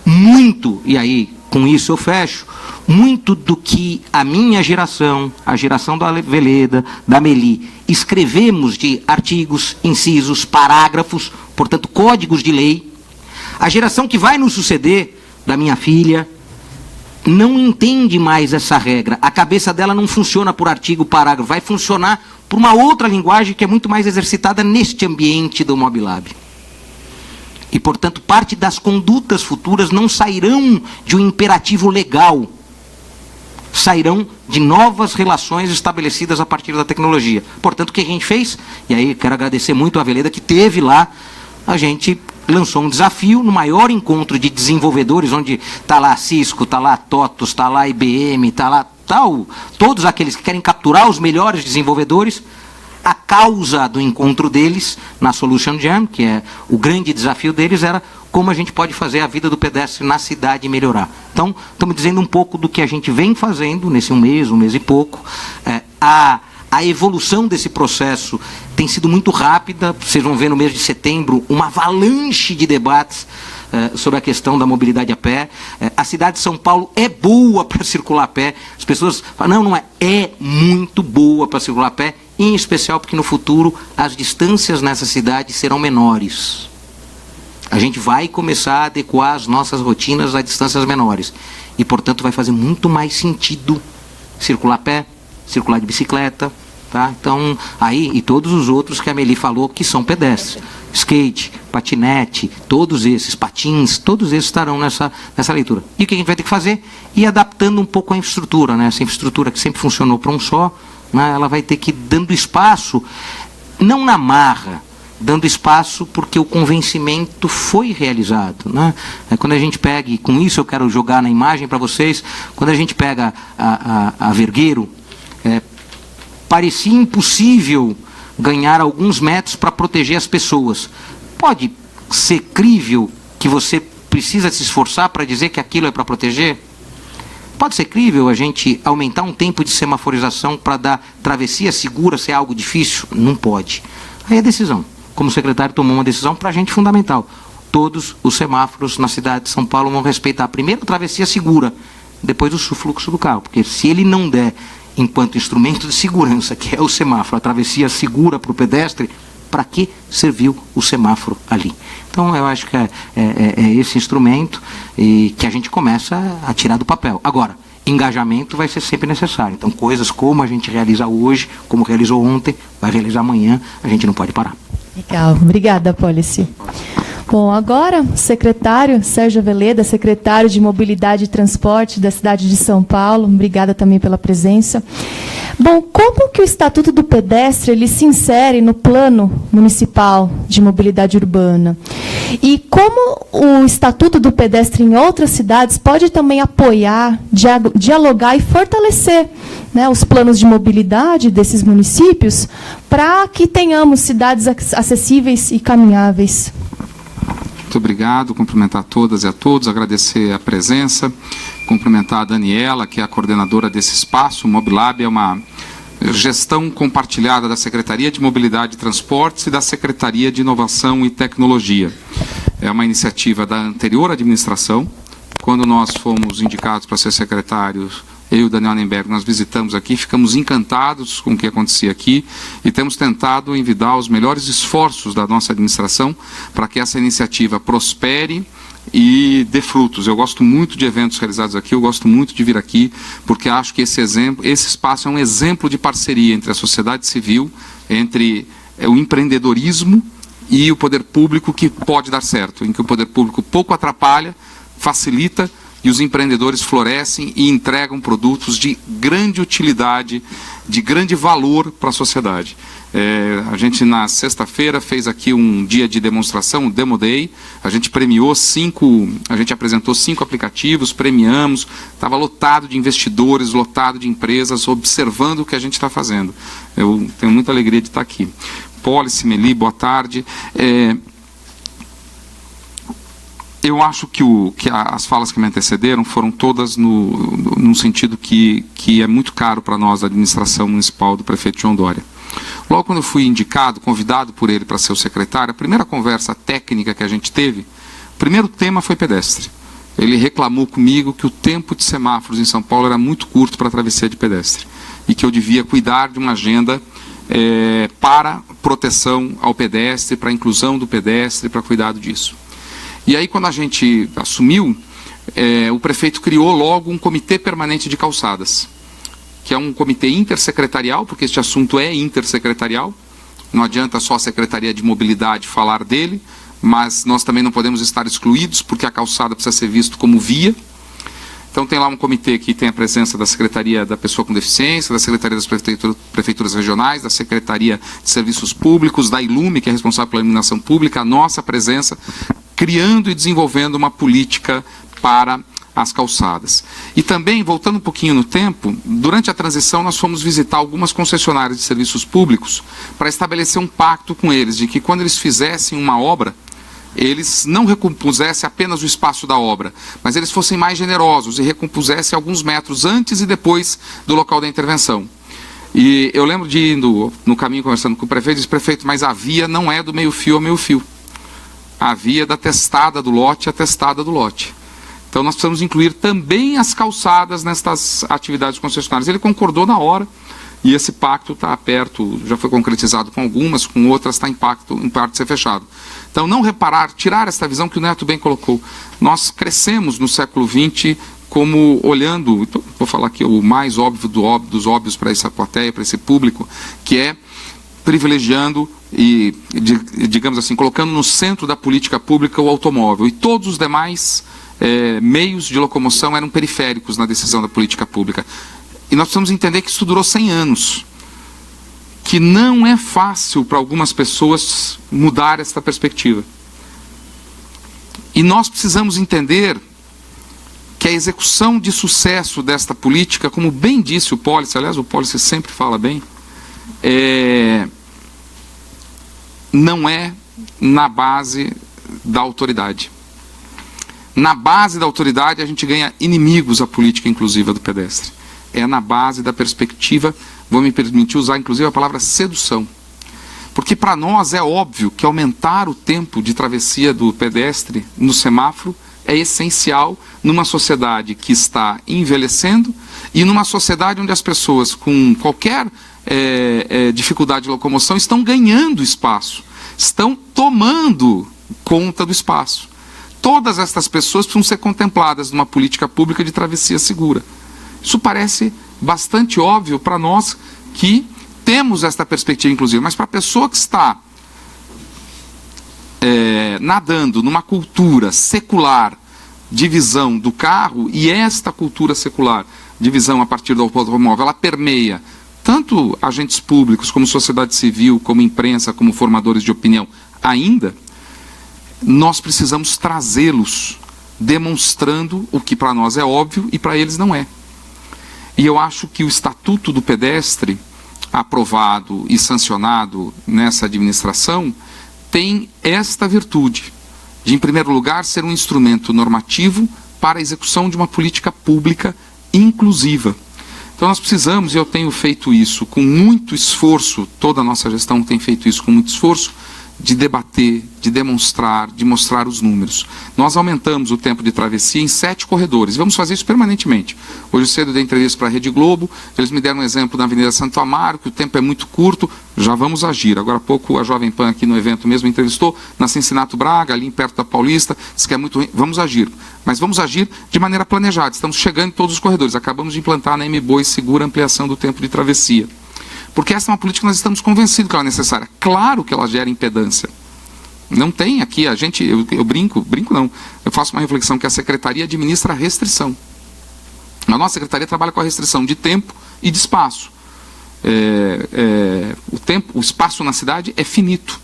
Muito, e aí com isso eu fecho, muito do que a minha geração, a geração da Veleda, da Meli, escrevemos de artigos, incisos, parágrafos, portanto códigos de lei, a geração que vai nos suceder, da minha filha, não entende mais essa regra. A cabeça dela não funciona por artigo, parágrafo, vai funcionar por uma outra linguagem que é muito mais exercitada neste ambiente do Mobilab. E, portanto, parte das condutas futuras não sairão de um imperativo legal, sairão de novas relações estabelecidas a partir da tecnologia. Portanto, o que a gente fez? E aí quero agradecer muito a Veleda que teve lá, a gente lançou um desafio no maior encontro de desenvolvedores, onde está lá Cisco, está lá TOTUS, está lá IBM, está lá todos aqueles que querem capturar os melhores desenvolvedores. A causa do encontro deles na Solution Jam, que é o grande desafio deles, era como a gente pode fazer a vida do pedestre na cidade melhorar. Então, estamos dizendo um pouco do que a gente vem fazendo nesse um mês e pouco. A evolução desse processo tem sido muito rápida. Vocês vão ver no mês de setembro uma avalanche de debates sobre a questão da mobilidade a pé. A cidade de São Paulo é boa para circular a pé. As pessoas falam, não é. É muito boa para circular a pé, em especial porque no futuro as distâncias nessa cidade serão menores. A gente vai começar a adequar as nossas rotinas a distâncias menores. E, portanto, vai fazer muito mais sentido circular a pé, circular de bicicleta, tá? Então, aí, e todos os outros que a Meli falou que são pedestres. Skate, patinete, todos esses, patins, todos esses estarão nessa leitura. E o que a gente vai ter que fazer? Ir adaptando um pouco a infraestrutura, né? Essa infraestrutura que sempre funcionou para um só, né? Ela vai ter que ir dando espaço, não na marra, dando espaço porque o convencimento foi realizado, né? Quando a gente pega, e com isso eu quero jogar na imagem para vocês, quando a gente pega a Vergueiro, parecia impossível ganhar alguns metros para proteger as pessoas. Pode ser crível que você precisa se esforçar para dizer que aquilo é para proteger? Pode ser crível a gente aumentar um tempo de semaforização para dar travessia segura se é algo difícil? Não pode. Aí é decisão. Como o secretário tomou uma decisão para a gente fundamental. Todos os semáforos na cidade de São Paulo vão respeitar primeiro a travessia segura, depois o fluxo do carro. Porque se ele não der, enquanto instrumento de segurança, que é o semáforo, a travessia segura para o pedestre, para que serviu o semáforo ali? Então, eu acho que é esse instrumento que a gente começa a tirar do papel. Agora, engajamento vai ser sempre necessário. Então, coisas como a gente realiza hoje, como realizou ontem, vai realizar amanhã, a gente não pode parar. Legal, obrigada, Policy. Bom, agora, o secretário Sérgio Veleda, secretário de Mobilidade e Transporte da cidade de São Paulo, obrigada também pela presença. Bom, como que o Estatuto do Pedestre ele se insere no Plano Municipal de Mobilidade Urbana? E como o Estatuto do Pedestre em outras cidades pode também apoiar, dialogar e fortalecer, né, os planos de mobilidade desses municípios para que tenhamos cidades acessíveis e caminháveis? Muito obrigado, cumprimentar todas e a todos, agradecer a presença, cumprimentar a Daniela, que é a coordenadora desse espaço. O Mobilab é uma gestão compartilhada da Secretaria de Mobilidade e Transportes e da Secretaria de Inovação e Tecnologia. É uma iniciativa da anterior administração. Quando nós fomos indicados para ser secretários, eu e o Daniel Nenberg, nós visitamos aqui, ficamos encantados com o que acontecia aqui e temos tentado envidar os melhores esforços da nossa administração para que essa iniciativa prospere e dê frutos. Eu gosto muito de eventos realizados aqui, eu gosto muito de vir aqui, porque acho que esse espaço é um exemplo de parceria entre a sociedade civil, entre o empreendedorismo e o poder público, que pode dar certo, em que o poder público pouco atrapalha, facilita, e os empreendedores florescem e entregam produtos de grande utilidade, de grande valor para a sociedade. A gente, na sexta-feira, fez aqui um dia de demonstração, um Demo Day. A gente apresentou 5 aplicativos, premiamos, estava lotado de investidores, lotado de empresas, observando o que a gente está fazendo. Eu tenho muita alegria de estar aqui. Policy, Meli, boa tarde. Eu acho que as falas que me antecederam foram todas num sentido que é muito caro para nós, a administração municipal do prefeito João Dória. Logo quando eu fui convidado por ele para ser o secretário, a primeira conversa técnica que a gente teve, o primeiro tema foi pedestre. Ele reclamou comigo que o tempo de semáforos em São Paulo era muito curto para a travessia de pedestre e que eu devia cuidar de uma agenda para proteção ao pedestre, para a inclusão do pedestre, para cuidado disso. E aí, quando a gente assumiu, o prefeito criou logo um comitê permanente de calçadas, que é um comitê intersecretarial, porque este assunto é intersecretarial. Não adianta só a Secretaria de Mobilidade falar dele, mas nós também não podemos estar excluídos, porque a calçada precisa ser visto como via. Então tem lá um comitê que tem a presença da Secretaria da Pessoa com Deficiência, da Secretaria das Prefeituras Regionais, da Secretaria de Serviços Públicos, da Ilume, que é responsável pela iluminação pública, a nossa presença, criando e desenvolvendo uma política para as calçadas. E também, voltando um pouquinho no tempo, durante a transição nós fomos visitar algumas concessionárias de serviços públicos para estabelecer um pacto com eles, de que quando eles fizessem uma obra, eles não recompusessem apenas o espaço da obra, mas eles fossem mais generosos e recompusessem alguns metros antes e depois do local da intervenção. E eu lembro de ir no caminho conversando com o prefeito, e disse: prefeito, mas a via não é do meio-fio ao meio-fio. A via é da testada do lote à testada do lote. Então nós precisamos incluir também as calçadas nestas atividades concessionárias. Ele concordou na hora e esse pacto está perto, já foi concretizado com algumas, com outras está em parte de ser fechado. Então não tirar essa visão que o Neto bem colocou. Nós crescemos no século XX como olhando, então, vou falar aqui o mais óbvio dos óbvios para essa plateia, para esse público, que é privilegiando e, digamos assim, colocando no centro da política pública o automóvel. E todos os demais meios de locomoção eram periféricos na decisão da política pública. E nós precisamos entender que isso durou 100 anos. Que não é fácil para algumas pessoas mudar esta perspectiva. E nós precisamos entender que a execução de sucesso desta política, como bem disse o Policy, aliás, o Policy sempre fala bem, não é na base da autoridade. Na base da autoridade a gente ganha inimigos à política inclusiva do pedestre. É na base da perspectiva, vou me permitir usar inclusive a palavra sedução. Porque para nós é óbvio que aumentar o tempo de travessia do pedestre no semáforo é essencial numa sociedade que está envelhecendo e numa sociedade onde as pessoas com qualquer dificuldade de locomoção estão ganhando espaço, estão tomando conta do espaço. Todas estas pessoas precisam ser contempladas numa política pública de travessia segura. Isso parece bastante óbvio para nós que temos esta perspectiva inclusiva, mas para a pessoa que está nadando numa cultura secular de visão do carro, e esta cultura secular de visão a partir do automóvel, ela permeia tanto agentes públicos, como sociedade civil, como imprensa, como formadores de opinião ainda, nós precisamos trazê-los demonstrando o que para nós é óbvio e para eles não é. E eu acho que o Estatuto do Pedestre, aprovado e sancionado nessa administração, tem esta virtude de, em primeiro lugar, ser um instrumento normativo para a execução de uma política pública inclusiva. Então nós precisamos, e eu tenho feito isso com muito esforço, toda a nossa gestão tem feito isso com muito esforço, de debater, de demonstrar, de mostrar os números. Nós aumentamos o tempo de travessia em 7 corredores. Vamos fazer isso permanentemente. Hoje cedo dei entrevista para a Rede Globo, eles me deram um exemplo na Avenida Santo Amaro, que o tempo é muito curto, já vamos agir. Agora há pouco a Jovem Pan aqui no evento mesmo entrevistou, na Cincinato Braga, ali perto da Paulista, disse que é muito ruim. Vamos agir. Mas vamos agir de maneira planejada. Estamos chegando em todos os corredores. Acabamos de implantar na M-Boi Segura a ampliação do tempo de travessia. Porque essa é uma política que nós estamos convencidos que ela é necessária. Claro que ela gera impedância. Não tem aqui, a gente, eu brinco não, eu faço uma reflexão que a Secretaria administra a restrição. A nossa Secretaria trabalha com a restrição de tempo e de espaço. O espaço na cidade é finito.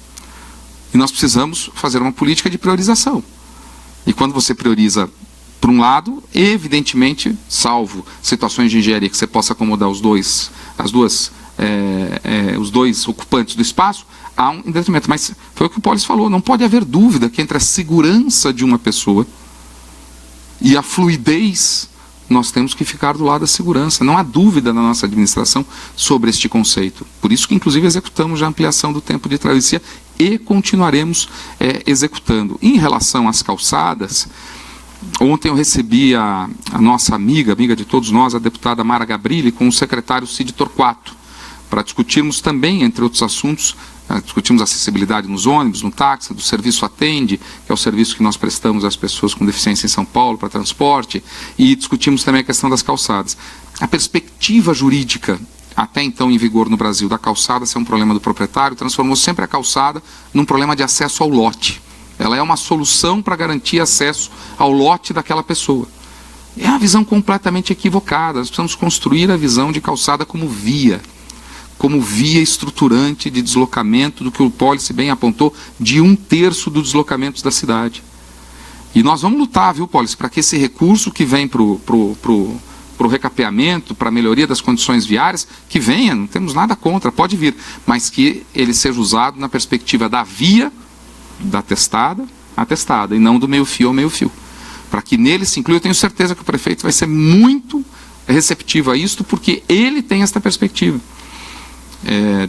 E nós precisamos fazer uma política de priorização. E quando você prioriza por um lado, evidentemente, salvo situações de engenharia que você possa acomodar os dois ocupantes do espaço, há um detrimento. Mas foi o que o Polis falou, não pode haver dúvida que entre a segurança de uma pessoa e a fluidez, nós temos que ficar do lado da segurança. Não há dúvida na nossa administração sobre este conceito. Por isso que, inclusive, executamos a ampliação do tempo de travessia e continuaremos executando. Em relação às calçadas, ontem eu recebi a nossa amiga de todos nós, a deputada Mara Gabrilli, com o secretário Cid Torquato, para discutirmos também, entre outros assuntos, discutimos a acessibilidade nos ônibus, no táxi, do serviço Atende, que é o serviço que nós prestamos às pessoas com deficiência em São Paulo para transporte, e discutimos também a questão das calçadas. A perspectiva jurídica, até então em vigor no Brasil, da calçada ser um problema do proprietário, transformou sempre a calçada num problema de acesso ao lote. Ela é uma solução para garantir acesso ao lote daquela pessoa. É uma visão completamente equivocada. Nós precisamos construir a visão de calçada como via estruturante de deslocamento, do que o Policy bem apontou, de 1/3 dos deslocamentos da cidade. E nós vamos lutar, viu, Policy, para que esse recurso que vem para o recapeamento, para a melhoria das condições viárias, que venha, não temos nada contra, pode vir, mas que ele seja usado na perspectiva da via, da atestada, e não do meio-fio ao meio-fio. Para que nele se inclua, eu tenho certeza que o prefeito vai ser muito receptivo a isto, porque ele tem esta perspectiva.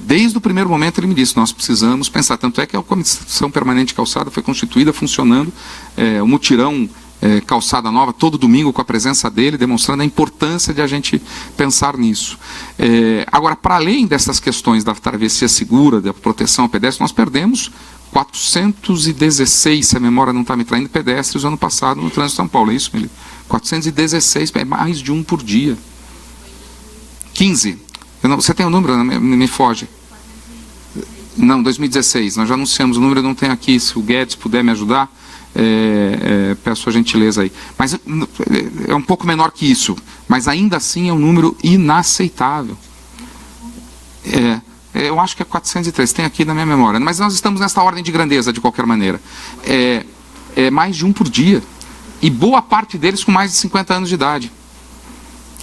Desde o primeiro momento ele me disse, nós precisamos pensar, tanto é que a Comissão Permanente de Calçada foi constituída, funcionando, o mutirão Calçada Nova, todo domingo com a presença dele, demonstrando a importância de a gente pensar nisso. Agora, para além dessas questões da travessia segura, da proteção ao pedestre, nós perdemos 416, se a memória não está me traindo, pedestres ano passado no trânsito de São Paulo, é isso, Mili? 416, é mais de um por dia. 15. Você tem o número? Me foge. Não, 2016. Nós já anunciamos o número, eu não tenho aqui. Se o Guedes puder me ajudar, peço a gentileza aí. Mas é um pouco menor que isso. Mas ainda assim é um número inaceitável. Eu acho que é 403, tem aqui na minha memória. Mas nós estamos nessa ordem de grandeza, de qualquer maneira. É mais de um por dia. E boa parte deles com mais de 50 anos de idade.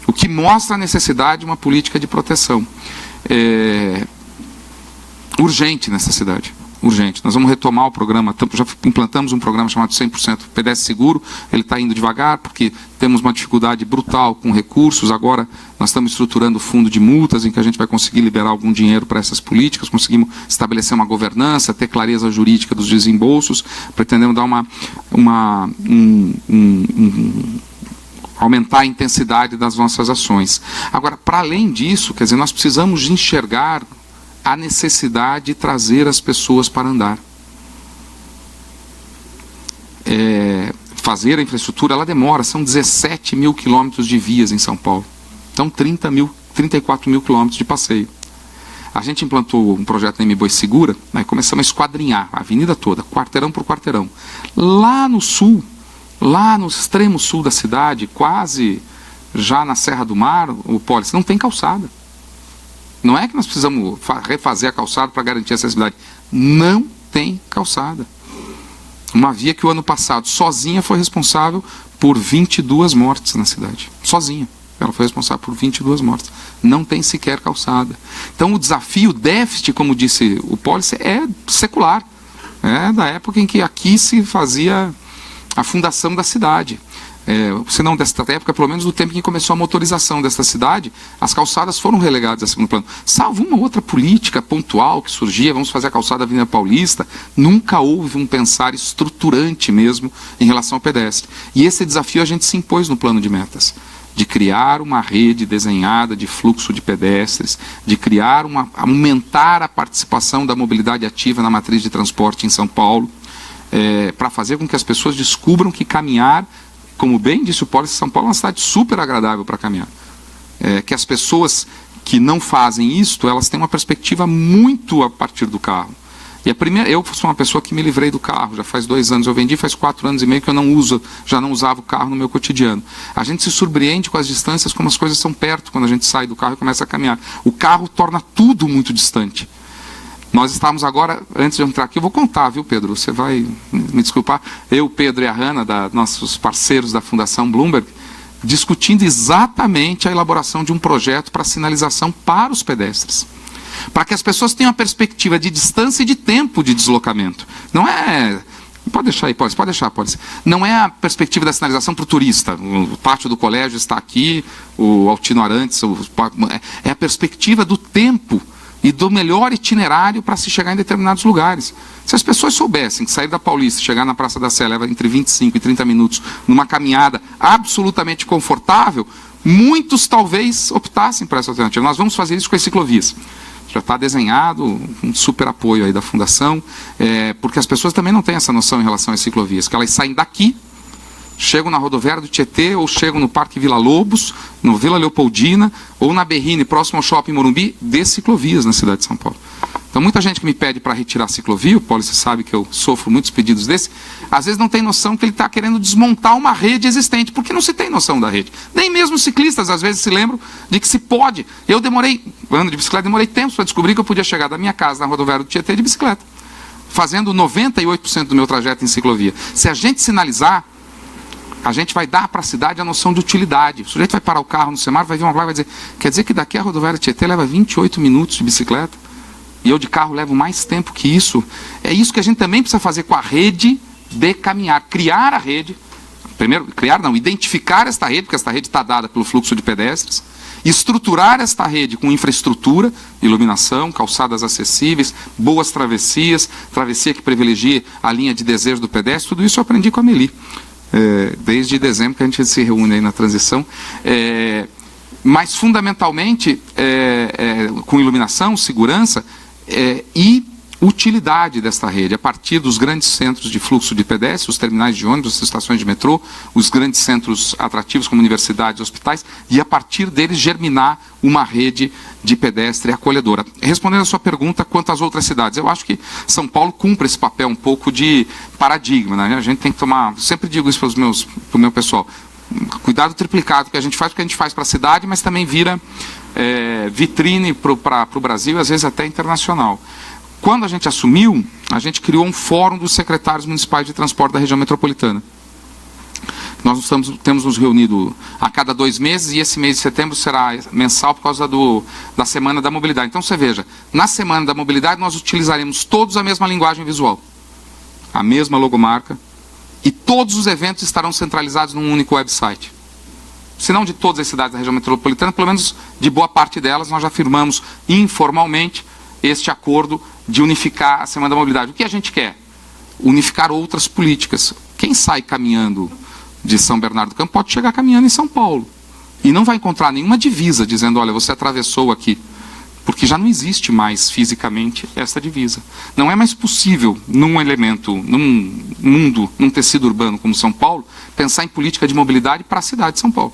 O que mostra a necessidade de uma política de proteção. Urgente nessa cidade. Urgente. Nós vamos retomar o programa, já implantamos um programa chamado 100% pedestre seguro, ele está indo devagar, porque temos uma dificuldade brutal com recursos, agora nós estamos estruturando o fundo de multas, em que a gente vai conseguir liberar algum dinheiro para essas políticas, conseguimos estabelecer uma governança, ter clareza jurídica dos desembolsos, pretendemos dar aumentar a intensidade das nossas ações. Agora, para além disso, quer dizer, nós precisamos enxergar a necessidade de trazer as pessoas para andar. Fazer a infraestrutura, ela demora, são 17 mil quilômetros de vias em São Paulo. Então, 34 mil quilômetros de passeio. A gente implantou um projeto na M-Boi Segura, né, começamos a esquadrinhar a avenida toda, quarteirão por quarteirão. Lá no sul, lá no extremo sul da cidade, quase já na Serra do Mar, o Policy, não tem calçada. Não é que nós precisamos refazer a calçada para garantir a acessibilidade. Não tem calçada. Uma via que o ano passado, sozinha, foi responsável por 22 mortes na cidade. Sozinha. Ela foi responsável por 22 mortes. Não tem sequer calçada. Então o desafio, o déficit, como disse o Policy, é secular. É da época em que aqui se fazia a fundação da cidade. se não desta época, pelo menos do tempo em que começou a motorização desta cidade, as calçadas foram relegadas a segundo plano. Salvo uma outra política pontual que surgia, vamos fazer a calçada da Avenida Paulista, nunca houve um pensar estruturante mesmo em relação ao pedestre. E esse desafio a gente se impôs no plano de metas, de criar uma rede desenhada de fluxo de pedestres, de criar aumentar a participação da mobilidade ativa na matriz de transporte em São Paulo, para fazer com que as pessoas descubram que caminhar, como bem disse o Polis, São Paulo é uma cidade super agradável para caminhar. Que as pessoas que não fazem isto, elas têm uma perspectiva muito a partir do carro. E eu sou uma pessoa que me livrei do carro, já faz 2 anos, eu vendi faz 4 anos e meio que eu não uso, já não usava o carro no meu cotidiano. A gente se surpreende com as distâncias, como as coisas são perto quando a gente sai do carro e começa a caminhar. O carro torna tudo muito distante. Nós estávamos agora, antes de eu entrar aqui, eu vou contar, viu, Pedro? Você vai me desculpar. Eu, Pedro e a Hanna, nossos parceiros da Fundação Bloomberg, discutindo exatamente a elaboração de um projeto para sinalização para os pedestres. Para que as pessoas tenham a perspectiva de distância e de tempo de deslocamento. Não é... Pode deixar aí, pode deixar. Não é a perspectiva da sinalização para o turista. O pátio do colégio está aqui, o Altino Arantes, é a perspectiva do tempo e do melhor itinerário para se chegar em determinados lugares. Se as pessoas soubessem que sair da Paulista e chegar na Praça da Sé leva entre 25 e 30 minutos numa caminhada absolutamente confortável, muitos talvez optassem por essa alternativa. Nós vamos fazer isso com as ciclovias. Já está desenhado, um super apoio aí da Fundação, porque as pessoas também não têm essa noção em relação às ciclovias, que elas saem daqui, chegam na rodoviária do Tietê, ou chegam no Parque Vila Lobos, no Vila Leopoldina, ou na Berrine, próximo ao Shopping Morumbi, de ciclovias na cidade de São Paulo. Então, muita gente que me pede para retirar a ciclovia, o Paulo, você sabe que eu sofro muitos pedidos desses, às vezes não tem noção que ele está querendo desmontar uma rede existente, porque não se tem noção da rede. Nem mesmo os ciclistas, às vezes, se lembram de que se pode. Eu ando de bicicleta, demorei tempos para descobrir que eu podia chegar da minha casa na rodoviária do Tietê de bicicleta, fazendo 98% do meu trajeto em ciclovia. Se a gente sinalizar, a gente vai dar para a cidade a noção de utilidade. O sujeito vai parar o carro no semáforo, vai ver uma placa e vai dizer, quer dizer que daqui a rodoviária Tietê leva 28 minutos de bicicleta, e eu de carro levo mais tempo que isso. É isso que a gente também precisa fazer com a rede de caminhar. Criar a rede, identificar esta rede, porque esta rede está dada pelo fluxo de pedestres, estruturar esta rede com infraestrutura, iluminação, calçadas acessíveis, boas travessias, travessia que privilegie a linha de desejo do pedestre. Tudo isso eu aprendi com a Meli. Desde dezembro que a gente se reúne aí na transição, mas fundamentalmente com iluminação, segurança e utilidade desta rede, a partir dos grandes centros de fluxo de pedestres, os terminais de ônibus, as estações de metrô, os grandes centros atrativos como universidades, hospitais, e a partir deles germinar uma rede de pedestre acolhedora. Respondendo a sua pergunta quanto às outras cidades, eu acho que São Paulo cumpre esse papel um pouco de paradigma, né? A gente tem que tomar, eu sempre digo isso para o meu pessoal, cuidado triplicado que a gente faz, porque a gente faz para a cidade, mas também vira vitrine para o Brasil e às vezes até internacional. Quando a gente assumiu, a gente criou um fórum dos secretários municipais de transporte da região metropolitana. Nós temos nos reunido a cada 2 meses, e esse mês de setembro será mensal por causa da Semana da Mobilidade. Então você veja, na Semana da Mobilidade nós utilizaremos todos a mesma linguagem visual, a mesma logomarca, e todos os eventos estarão centralizados num único website. Se não de todas as cidades da região metropolitana, pelo menos de boa parte delas, nós já firmamos informalmente este acordo de unificar a Semana da Mobilidade. O que a gente quer? Unificar outras políticas. Quem sai caminhando de São Bernardo do Campo pode chegar caminhando em São Paulo. E não vai encontrar nenhuma divisa dizendo, olha, você atravessou aqui. Porque já não existe mais fisicamente essa divisa. Não é mais possível, num elemento, num mundo, num tecido urbano como São Paulo, pensar em política de mobilidade para a cidade de São Paulo.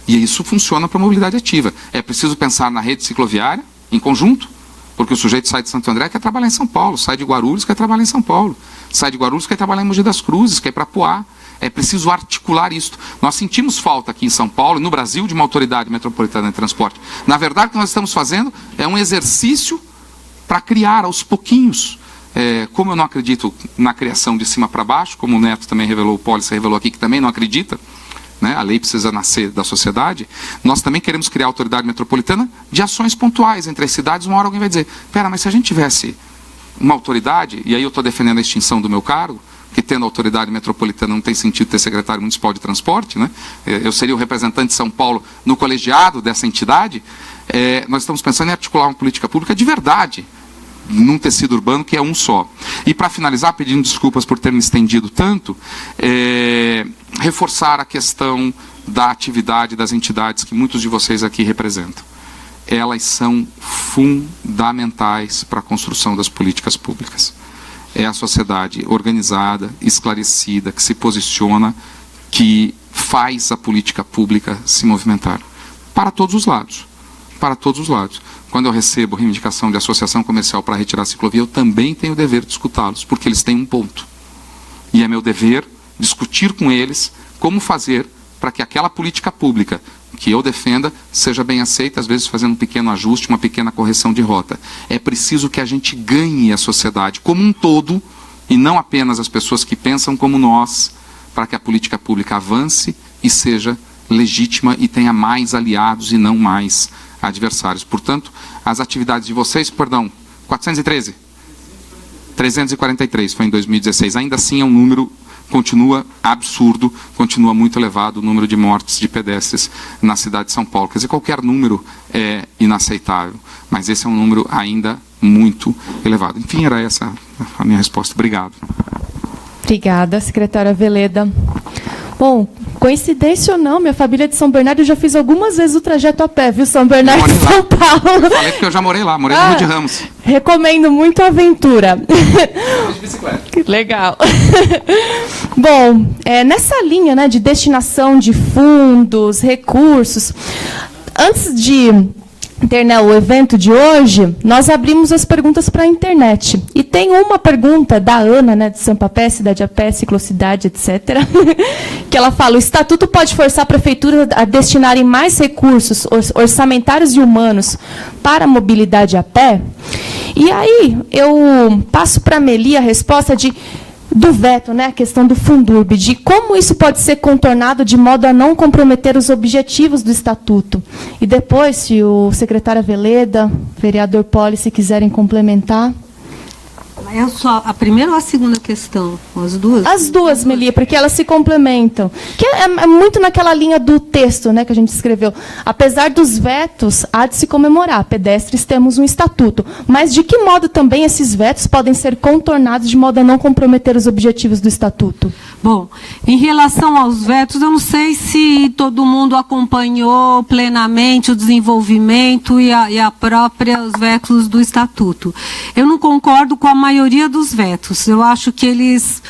E isso funciona para a mobilidade ativa. É preciso pensar na rede cicloviária, em conjunto, porque o sujeito sai de Santo André, quer trabalhar em São Paulo, sai de Guarulhos, quer trabalhar em São Paulo, sai de Guarulhos, quer trabalhar em Mogi das Cruzes, quer ir para Poá. É preciso articular isso. Nós sentimos falta aqui em São Paulo e no Brasil de uma autoridade metropolitana de transporte. Na verdade, o que nós estamos fazendo é um exercício para criar aos pouquinhos. Como eu não acredito na criação de cima para baixo, como o Neto também revelou, o Polis revelou aqui que também não acredita, né? A lei precisa nascer da sociedade. Nós também queremos criar a autoridade metropolitana de ações pontuais entre as cidades. Uma hora alguém vai dizer, pera, mas se a gente tivesse uma autoridade, e aí eu estou defendendo a extinção do meu cargo, que tendo autoridade metropolitana não tem sentido ter secretário municipal de transporte, né? Eu seria o representante de São Paulo no colegiado dessa entidade. Nós estamos pensando em articular uma política pública de verdade, num tecido urbano que é um só. E para finalizar, pedindo desculpas por ter me estendido tanto, reforçar a questão da atividade das entidades que muitos de vocês aqui representam. Elas são fundamentais para a construção das políticas públicas. É a sociedade organizada, esclarecida, que se posiciona, que faz a política pública se movimentar. Para todos os lados. Para todos os lados. Quando eu recebo reivindicação de associação comercial para retirar a ciclovia, eu também tenho o dever de escutá-los, porque eles têm um ponto. E é meu dever discutir com eles como fazer para que aquela política pública que eu defenda seja bem aceita, às vezes fazendo um pequeno ajuste, uma pequena correção de rota. É preciso que a gente ganhe a sociedade como um todo, e não apenas as pessoas que pensam como nós, para que a política pública avance e seja legítima e tenha mais aliados e não mais adversários. Portanto, as atividades de vocês, 413? 343 foi em 2016. Ainda assim é um número, continua absurdo, continua muito elevado o número de mortes de pedestres na cidade de São Paulo. Quer dizer, qualquer número é inaceitável, mas esse é um número ainda muito elevado. Enfim, era essa a minha resposta. Obrigado. Obrigada, secretária Veleda. Bom, coincidência ou não, minha família é de São Bernardo, eu já fiz algumas vezes o trajeto a pé, viu? São Bernardo e São Paulo. Eu falei porque eu já morei lá, morei no Rio de Ramos. Recomendo muito a aventura. De bicicleta. Legal. Bom, nessa linha, né, de destinação de fundos, recursos, antes de ter, né, o evento de hoje, nós abrimos as perguntas para a internet. E tem uma pergunta da Ana, né, de Sampa Pé, Cidade a Pé, Ciclocidade, etc., que ela fala: o Estatuto pode forçar a Prefeitura a destinarem mais recursos orçamentários e humanos para a mobilidade a pé? E aí eu passo para a Meli a resposta do veto, né, a questão do Fundurb, de como isso pode ser contornado de modo a não comprometer os objetivos do Estatuto. E depois, se o secretário Veleda, vereador Poli, se quiserem complementar. É só a primeira ou a segunda questão? As duas? As duas, Meli, porque elas se complementam. Que é muito naquela linha do texto, né, que a gente escreveu. Apesar dos vetos, há de se comemorar. Pedestres temos um estatuto. Mas de que modo também esses vetos podem ser contornados de modo a não comprometer os objetivos do estatuto? Bom, em relação aos vetos, eu não sei se todo mundo acompanhou plenamente o desenvolvimento e a própria os vetos do estatuto. Eu não concordo com a maioria dos vetos. Eu acho que eles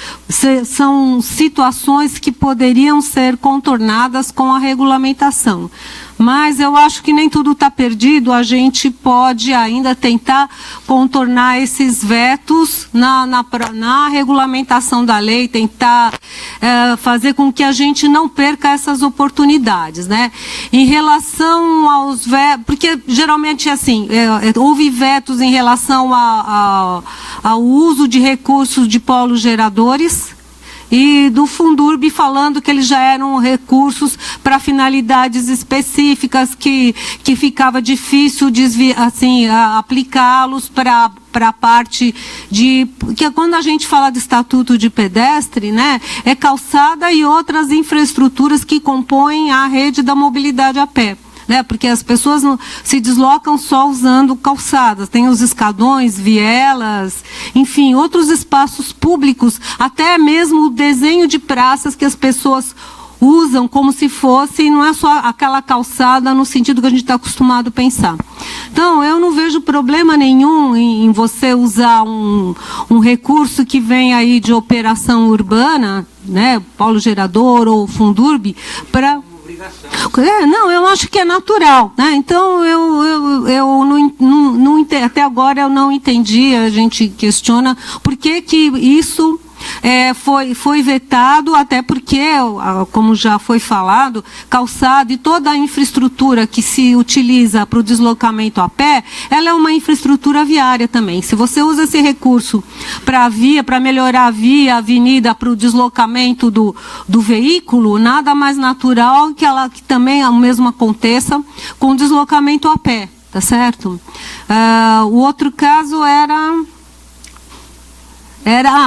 são situações que poderiam ser contornadas com a regulamentação. Mas eu acho que nem tudo está perdido, a gente pode ainda tentar contornar esses vetos na regulamentação da lei, tentar fazer com que a gente não perca essas oportunidades, né? Em relação aos vetos, porque geralmente assim, houve vetos em relação ao uso de recursos de polos geradores, e do Fundurb falando que eles já eram recursos para finalidades específicas, que ficava difícil aplicá-los para a parte de... Porque quando a gente fala de estatuto de pedestre, né, é calçada e outras infraestruturas que compõem a rede da mobilidade a pé. Né, porque as pessoas não se deslocam só usando calçadas, tem os escadões, vielas, enfim, outros espaços públicos, até mesmo o desenho de praças que as pessoas usam como se fosse, não é só aquela calçada no sentido que a gente está acostumado a pensar. Então, eu não vejo problema nenhum em você usar um recurso que vem aí de operação urbana, né, polo gerador ou Fundurb, para... Não, eu acho que é natural, né? Então eu não até agora eu não entendi, a gente questiona por que isso foi vetado, até porque, como já foi falado, calçada e toda a infraestrutura que se utiliza para o deslocamento a pé, ela é uma infraestrutura viária também. Se você usa esse recurso para melhorar a via, a avenida, para o deslocamento do veículo, nada mais natural que também o mesmo aconteça com o deslocamento a pé, tá certo? O outro caso era...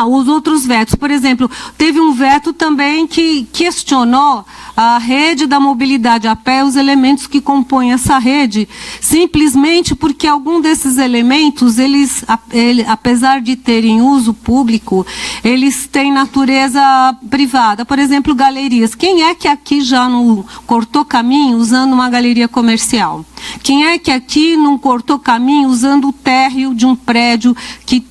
Os outros vetos. Por exemplo, teve um veto também que questionou a rede da mobilidade a pé, os elementos que compõem essa rede, simplesmente porque algum desses elementos, apesar de terem uso público, eles têm natureza privada. Por exemplo, galerias. Quem é que aqui já não cortou caminho usando uma galeria comercial? Quem é que aqui não cortou caminho usando o térreo de um prédio que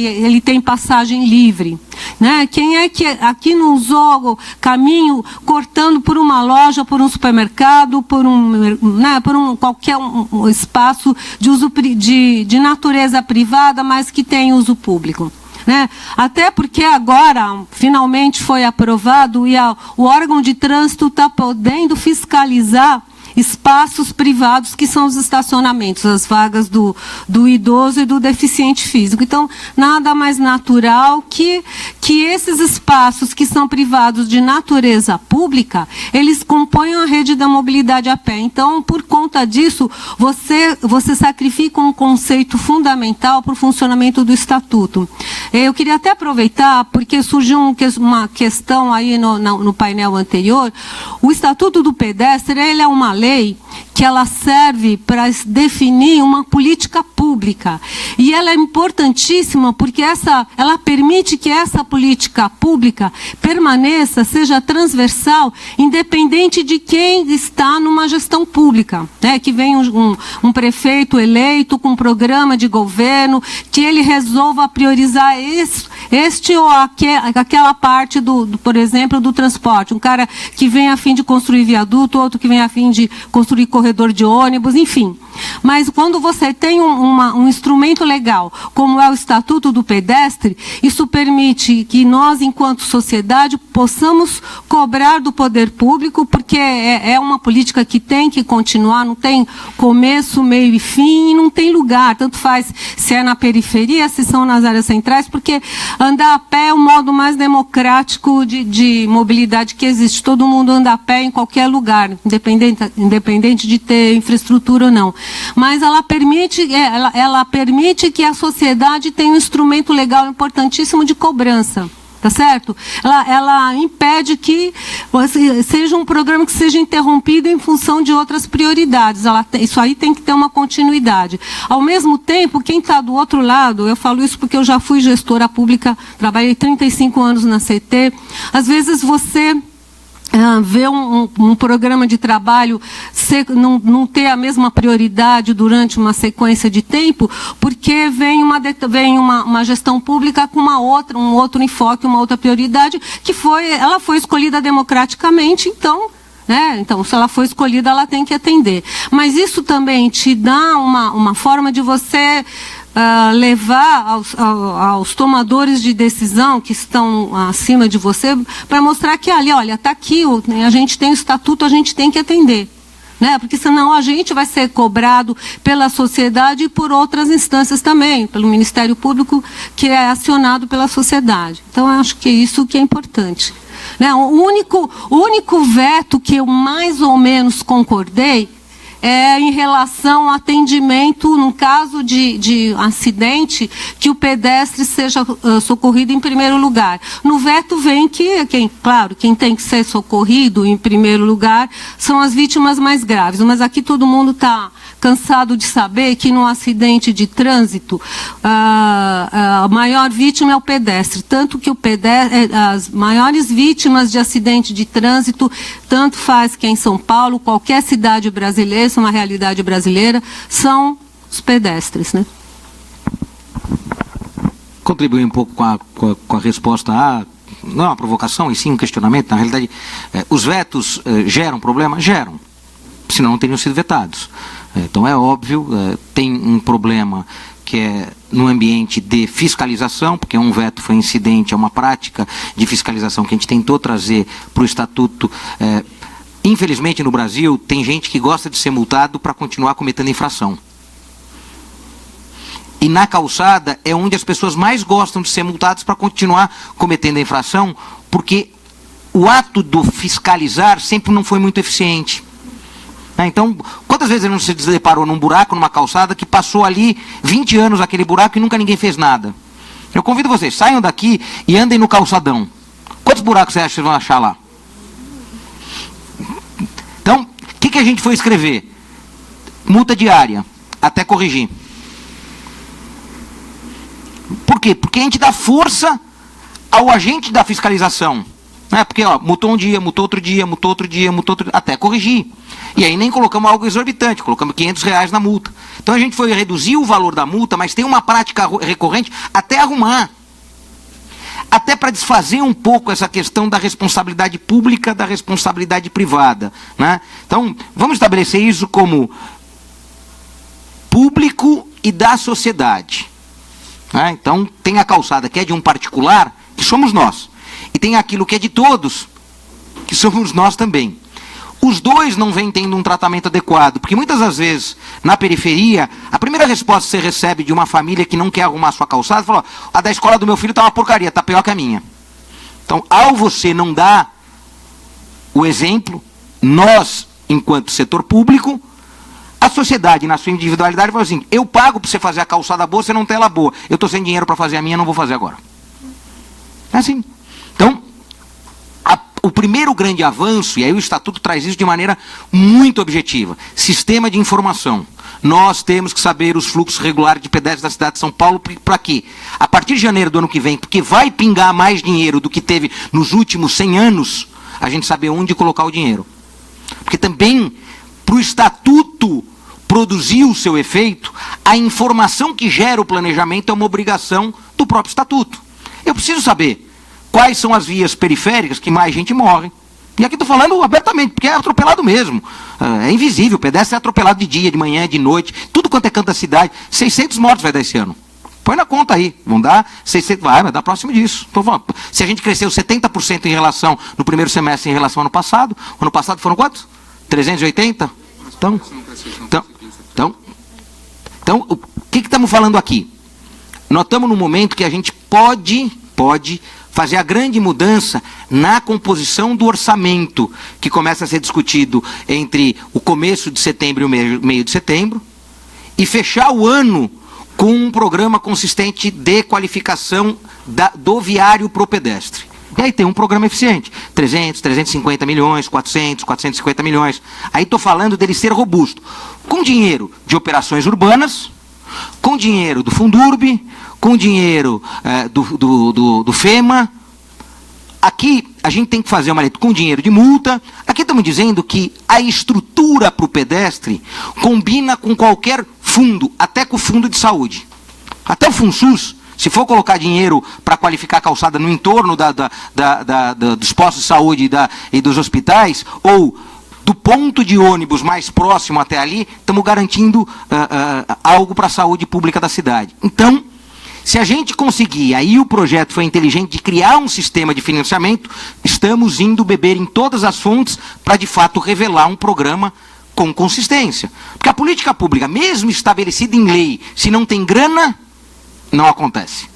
ele tem passagem livre? Né? Quem é que aqui não usou caminho cortando por uma loja, por um supermercado, por qualquer espaço de uso de natureza privada, mas que tem uso público? Né? Até porque agora, finalmente foi aprovado e o órgão de trânsito está podendo fiscalizar espaços privados que são os estacionamentos, as vagas do idoso e do deficiente físico. Então, nada mais natural que esses espaços que são privados de natureza pública, eles compõem a rede da mobilidade a pé. Então, por conta disso, você sacrifica um conceito fundamental para o funcionamento do Estatuto. Eu queria até aproveitar, porque surgiu uma questão aí no painel anterior. O Estatuto do Pedestre, ele é uma lei que ela serve para definir uma política pública. E ela é importantíssima porque ela permite que essa política pública permaneça, seja transversal, independente de quem está numa gestão pública. Né? Que venha um prefeito eleito com um programa de governo, que ele resolva priorizar este ou aquela parte, por exemplo, do transporte. Um cara que vem a fim de construir viaduto, outro que vem a fim de construir corredor de ônibus, enfim. Mas quando você tem um instrumento legal, como é o Estatuto do Pedestre, isso permite que nós, enquanto sociedade, possamos cobrar do poder público, porque é uma política que tem que continuar, não tem começo, meio e fim, e não tem lugar. Tanto faz se é na periferia, se são nas áreas centrais, porque andar a pé é o modo mais democrático de mobilidade que existe. Todo mundo anda a pé em qualquer lugar, independente de ter infraestrutura ou não. Mas ela permite que a sociedade tenha um instrumento legal importantíssimo de cobrança. Tá certo? Ela impede que seja um programa que seja interrompido em função de outras prioridades. Isso aí tem que ter uma continuidade. Ao mesmo tempo, quem está do outro lado, eu falo isso porque eu já fui gestora pública, trabalhei 35 anos na CT, às vezes você ver um programa de trabalho não ter a mesma prioridade durante uma sequência de tempo, porque vem uma gestão pública com um outro enfoque, uma outra prioridade, ela foi escolhida democraticamente, então, se ela foi escolhida, ela tem que atender. Mas isso também te dá uma forma de você levar aos tomadores de decisão que estão acima de você, para mostrar que ali, olha, está aqui, a gente tem o estatuto, a gente tem que atender. Né? Porque senão a gente vai ser cobrado pela sociedade e por outras instâncias também, pelo Ministério Público, que é acionado pela sociedade. Então, eu acho que é isso que é importante. Né? O único veto que eu mais ou menos concordei é em relação ao atendimento, no caso de acidente, que o pedestre seja socorrido em primeiro lugar. No veto vem quem tem que ser socorrido em primeiro lugar são as vítimas mais graves. Mas aqui todo mundo está cansado de saber que no acidente de trânsito a maior vítima é o pedestre. Tanto que as maiores vítimas de acidente de trânsito, tanto faz que em São Paulo, qualquer cidade brasileira, isso é uma realidade brasileira, são os pedestres, né? Contribuir um pouco com a resposta não é uma provocação, e sim um questionamento. Na realidade, os vetos geram problema? Geram, senão não teriam sido vetados. Então é óbvio, tem um problema que é no ambiente de fiscalização, porque um veto foi incidente, é uma prática de fiscalização que a gente tentou trazer para o Estatuto. Infelizmente no Brasil tem gente que gosta de ser multado para continuar cometendo infração. E na calçada é onde as pessoas mais gostam de ser multadas para continuar cometendo a infração, porque o ato do fiscalizar sempre não foi muito eficiente. Então, quantas vezes ele não se deparou num buraco, numa calçada, que passou ali 20 anos aquele buraco e nunca ninguém fez nada? Eu convido vocês, saiam daqui e andem no calçadão. Quantos buracos você acha que vocês vão achar lá? Então, o que a gente foi escrever? Multa diária, até corrigir. Por quê? Porque a gente dá força ao agente da fiscalização. Né? Porque, ó, multou um dia, multou outro dia, multou outro dia, multou outro dia, até corrigir. E aí nem colocamos algo exorbitante, colocamos R$500 na multa. Então a gente foi reduzir o valor da multa, mas tem uma prática recorrente até arrumar. Até para desfazer um pouco essa questão da responsabilidade pública, da responsabilidade privada. Né? Então, vamos estabelecer isso como público e da sociedade. Né? Então, tem a calçada que é de um particular, que somos nós. E tem aquilo que é de todos, que somos nós também. Os dois não vêm tendo um tratamento adequado, porque muitas das vezes, na periferia, a primeira resposta que você recebe de uma família que não quer arrumar a sua calçada, fala, a da escola do meu filho está uma porcaria, está pior que a minha. Então, ao você não dar o exemplo, nós, enquanto setor público, a sociedade, na sua individualidade, fala assim, eu pago para você fazer a calçada boa, você não tem ela boa. Eu estou sem dinheiro para fazer a minha, não vou fazer agora. É assim. Então, o primeiro grande avanço, e aí o Estatuto traz isso de maneira muito objetiva, sistema de informação. Nós temos que saber os fluxos regulares de pedestres da cidade de São Paulo, para quê? A partir de janeiro do ano que vem, porque vai pingar mais dinheiro do que teve nos últimos 100 anos, a gente saber onde colocar o dinheiro. Porque também, para o Estatuto produzir o seu efeito, a informação que gera o planejamento é uma obrigação do próprio Estatuto. Eu preciso saber quais são as vias periféricas que mais gente morre. E aqui estou falando abertamente, porque é atropelado mesmo. É invisível, o pedestre é atropelado de dia, de manhã, de noite, tudo quanto é canto da cidade. 600 mortos vai dar esse ano. Põe na conta aí, vão dar 600, vai dar próximo disso. Então, se a gente cresceu 70% em relação, no primeiro semestre em relação ao ano passado foram quantos? 380? Então o que estamos falando aqui? Nós estamos num momento que a gente pode fazer a grande mudança na composição do orçamento, que começa a ser discutido entre o começo de setembro e o meio de setembro, e fechar o ano com um programa consistente de qualificação do viário para o pedestre. E aí tem um programa eficiente, 300, 350 milhões, 400, 450 milhões. Aí estou falando dele ser robusto, com dinheiro de operações urbanas, com dinheiro do Fundurb, com dinheiro do FEMA. Aqui a gente tem que fazer uma letra com dinheiro de multa. Aqui estamos dizendo que a estrutura para o pedestre combina com qualquer fundo, até com o fundo de saúde. Até o FUNSUS, se for colocar dinheiro para qualificar a calçada no entorno dos postos de saúde e dos hospitais, ou do ponto de ônibus mais próximo até ali, estamos garantindo algo para a saúde pública da cidade. Então, se a gente conseguir, aí o projeto foi inteligente de criar um sistema de financiamento, estamos indo beber em todas as fontes para, de fato, revelar um programa com consistência. Porque a política pública, mesmo estabelecida em lei, se não tem grana, não acontece.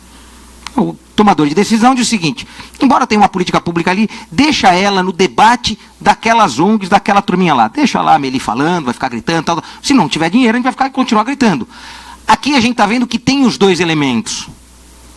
O tomador de decisão diz o seguinte, embora tenha uma política pública ali, deixa ela no debate daquelas ONGs, daquela turminha lá. Deixa lá a Meli falando, vai ficar gritando, tal. Se não tiver dinheiro, a gente vai continuar gritando. Aqui a gente está vendo que tem os dois elementos.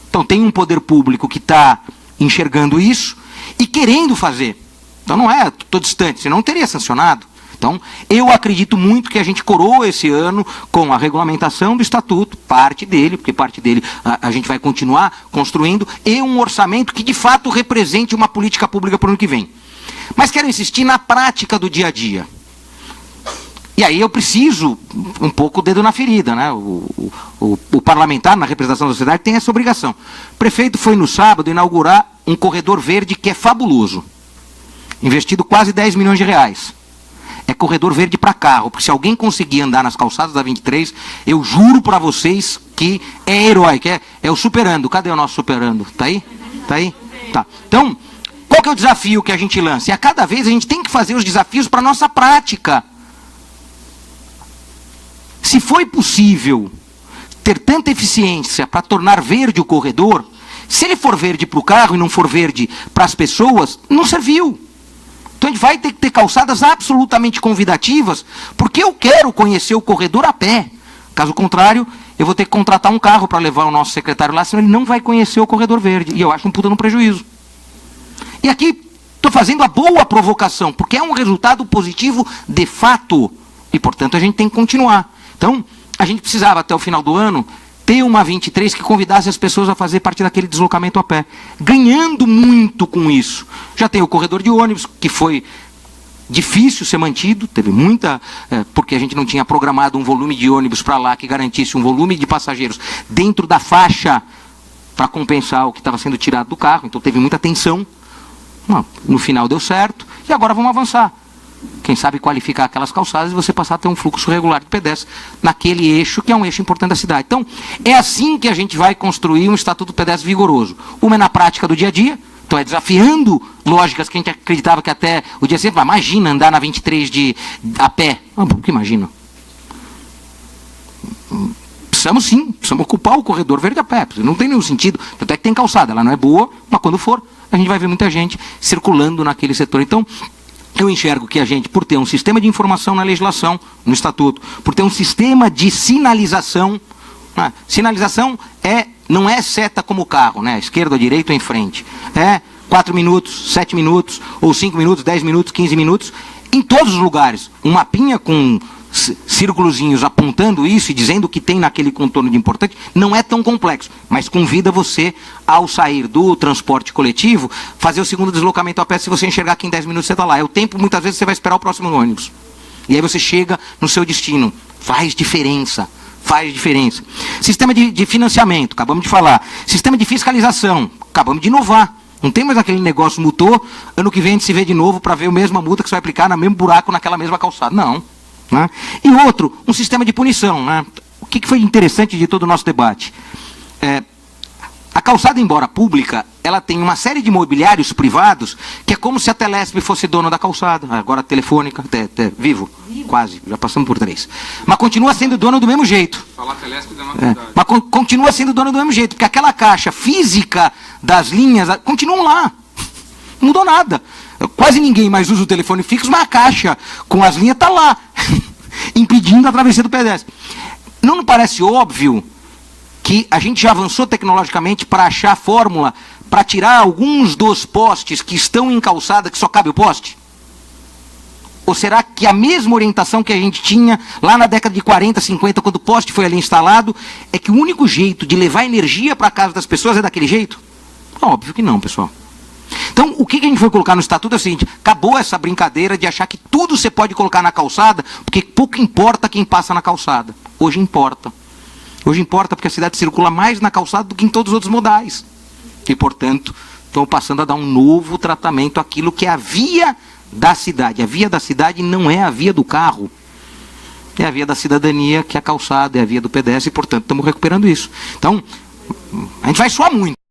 Então tem um poder público que está enxergando isso e querendo fazer. Então não é, estou distante, senão não teria sancionado. Então eu acredito muito que a gente coroa esse ano com a regulamentação do Estatuto, parte dele, porque parte dele a gente vai continuar construindo, e um orçamento que de fato represente uma política pública para o ano que vem. Mas quero insistir na prática do dia a dia. E aí eu preciso um pouco o dedo na ferida, né? O parlamentar, na representação da sociedade, tem essa obrigação. O prefeito foi no sábado inaugurar um corredor verde que é fabuloso. Investido quase 10 milhões de reais. É corredor verde para carro, porque se alguém conseguir andar nas calçadas da 23, eu juro para vocês que é herói, que é o Superando. Cadê o nosso Superando? Tá aí? Tá aí? Tá. Então, qual que é o desafio que a gente lança? E a cada vez a gente tem que fazer os desafios para a nossa prática. Se foi possível ter tanta eficiência para tornar verde o corredor, se ele for verde para o carro e não for verde para as pessoas, não serviu. Então a gente vai ter que ter calçadas absolutamente convidativas, porque eu quero conhecer o corredor a pé. Caso contrário, eu vou ter que contratar um carro para levar o nosso secretário lá, senão ele não vai conhecer o corredor verde. E eu acho um puta no prejuízo. E aqui estou fazendo a boa provocação, porque é um resultado positivo de fato. E, portanto, a gente tem que continuar. Então, a gente precisava, até o final do ano, ter uma 23 que convidasse as pessoas a fazer parte daquele deslocamento a pé. Ganhando muito com isso. Já tem o corredor de ônibus, que foi difícil ser mantido, teve muita, porque a gente não tinha programado um volume de ônibus para lá que garantisse um volume de passageiros dentro da faixa para compensar o que estava sendo tirado do carro, então teve muita tensão. No final deu certo, e agora vamos avançar. Quem sabe qualificar aquelas calçadas e você passar a ter um fluxo regular de pedestres naquele eixo, que é um eixo importante da cidade. Então, é assim que a gente vai construir um estatuto do pedestre vigoroso. Uma é na prática do dia a dia, então é desafiando lógicas que a gente acreditava que até o dia seguinte, imagina andar na 23 a pé. Por que imagina? Precisamos sim, precisamos ocupar o corredor verde a pé, não tem nenhum sentido, tanto é que tem calçada, ela não é boa, mas quando for, a gente vai ver muita gente circulando naquele setor. Então, eu enxergo que a gente, por ter um sistema de informação na legislação, no estatuto, por ter um sistema de sinalização, sinalização não é seta como carro, né? Esquerda, direita ou em frente. É 4 minutos, 7 minutos, ou 5 minutos, 10 minutos, 15 minutos, em todos os lugares. Um mapinha com círculozinhos apontando isso e dizendo o que tem naquele contorno de importante, não é tão complexo, mas convida você, ao sair do transporte coletivo, fazer o segundo deslocamento a pé. Se você enxergar que em 10 minutos você está lá, é o tempo, muitas vezes você vai esperar o próximo ônibus, e aí você chega no seu destino. Faz diferença, faz diferença. Sistema de financiamento, acabamos de falar. Sistema de fiscalização, acabamos de inovar. Não tem mais aquele negócio, multou, ano que vem a gente se vê de novo para ver a mesma multa que você vai aplicar no mesmo buraco, naquela mesma calçada. Não. Né? E outro, um sistema de punição. Né? O que foi interessante de todo o nosso debate? A calçada, embora pública, ela tem uma série de imobiliários privados que é como se a Telesp fosse dona da calçada. Agora a Telefônica, Vivo, quase, já passamos por 3. Mas continua sendo dona do mesmo jeito. Falar Telesp dá uma verdade. Mas continua sendo dona do mesmo jeito, porque aquela caixa física das linhas continuam lá. Não mudou nada. Quase ninguém mais usa o telefone fixo, mas a caixa com as linhas está lá, impedindo a travessia do pedestre. Não me parece óbvio que a gente já avançou tecnologicamente para achar a fórmula para tirar alguns dos postes que estão em calçada, que só cabe o poste? Ou será que a mesma orientação que a gente tinha lá na década de 40, 50, quando o poste foi ali instalado, é que o único jeito de levar energia para a casa das pessoas é daquele jeito? Óbvio que não, pessoal. Então, o que a gente foi colocar no estatuto é o seguinte: acabou essa brincadeira de achar que tudo você pode colocar na calçada, porque pouco importa quem passa na calçada. Hoje importa. Hoje importa porque a cidade circula mais na calçada do que em todos os outros modais. E, portanto, estão passando a dar um novo tratamento àquilo que é a via da cidade. A via da cidade não é a via do carro. É a via da cidadania, que é a calçada, é a via do pedestre, e, portanto, estamos recuperando isso. Então, a gente vai suar muito.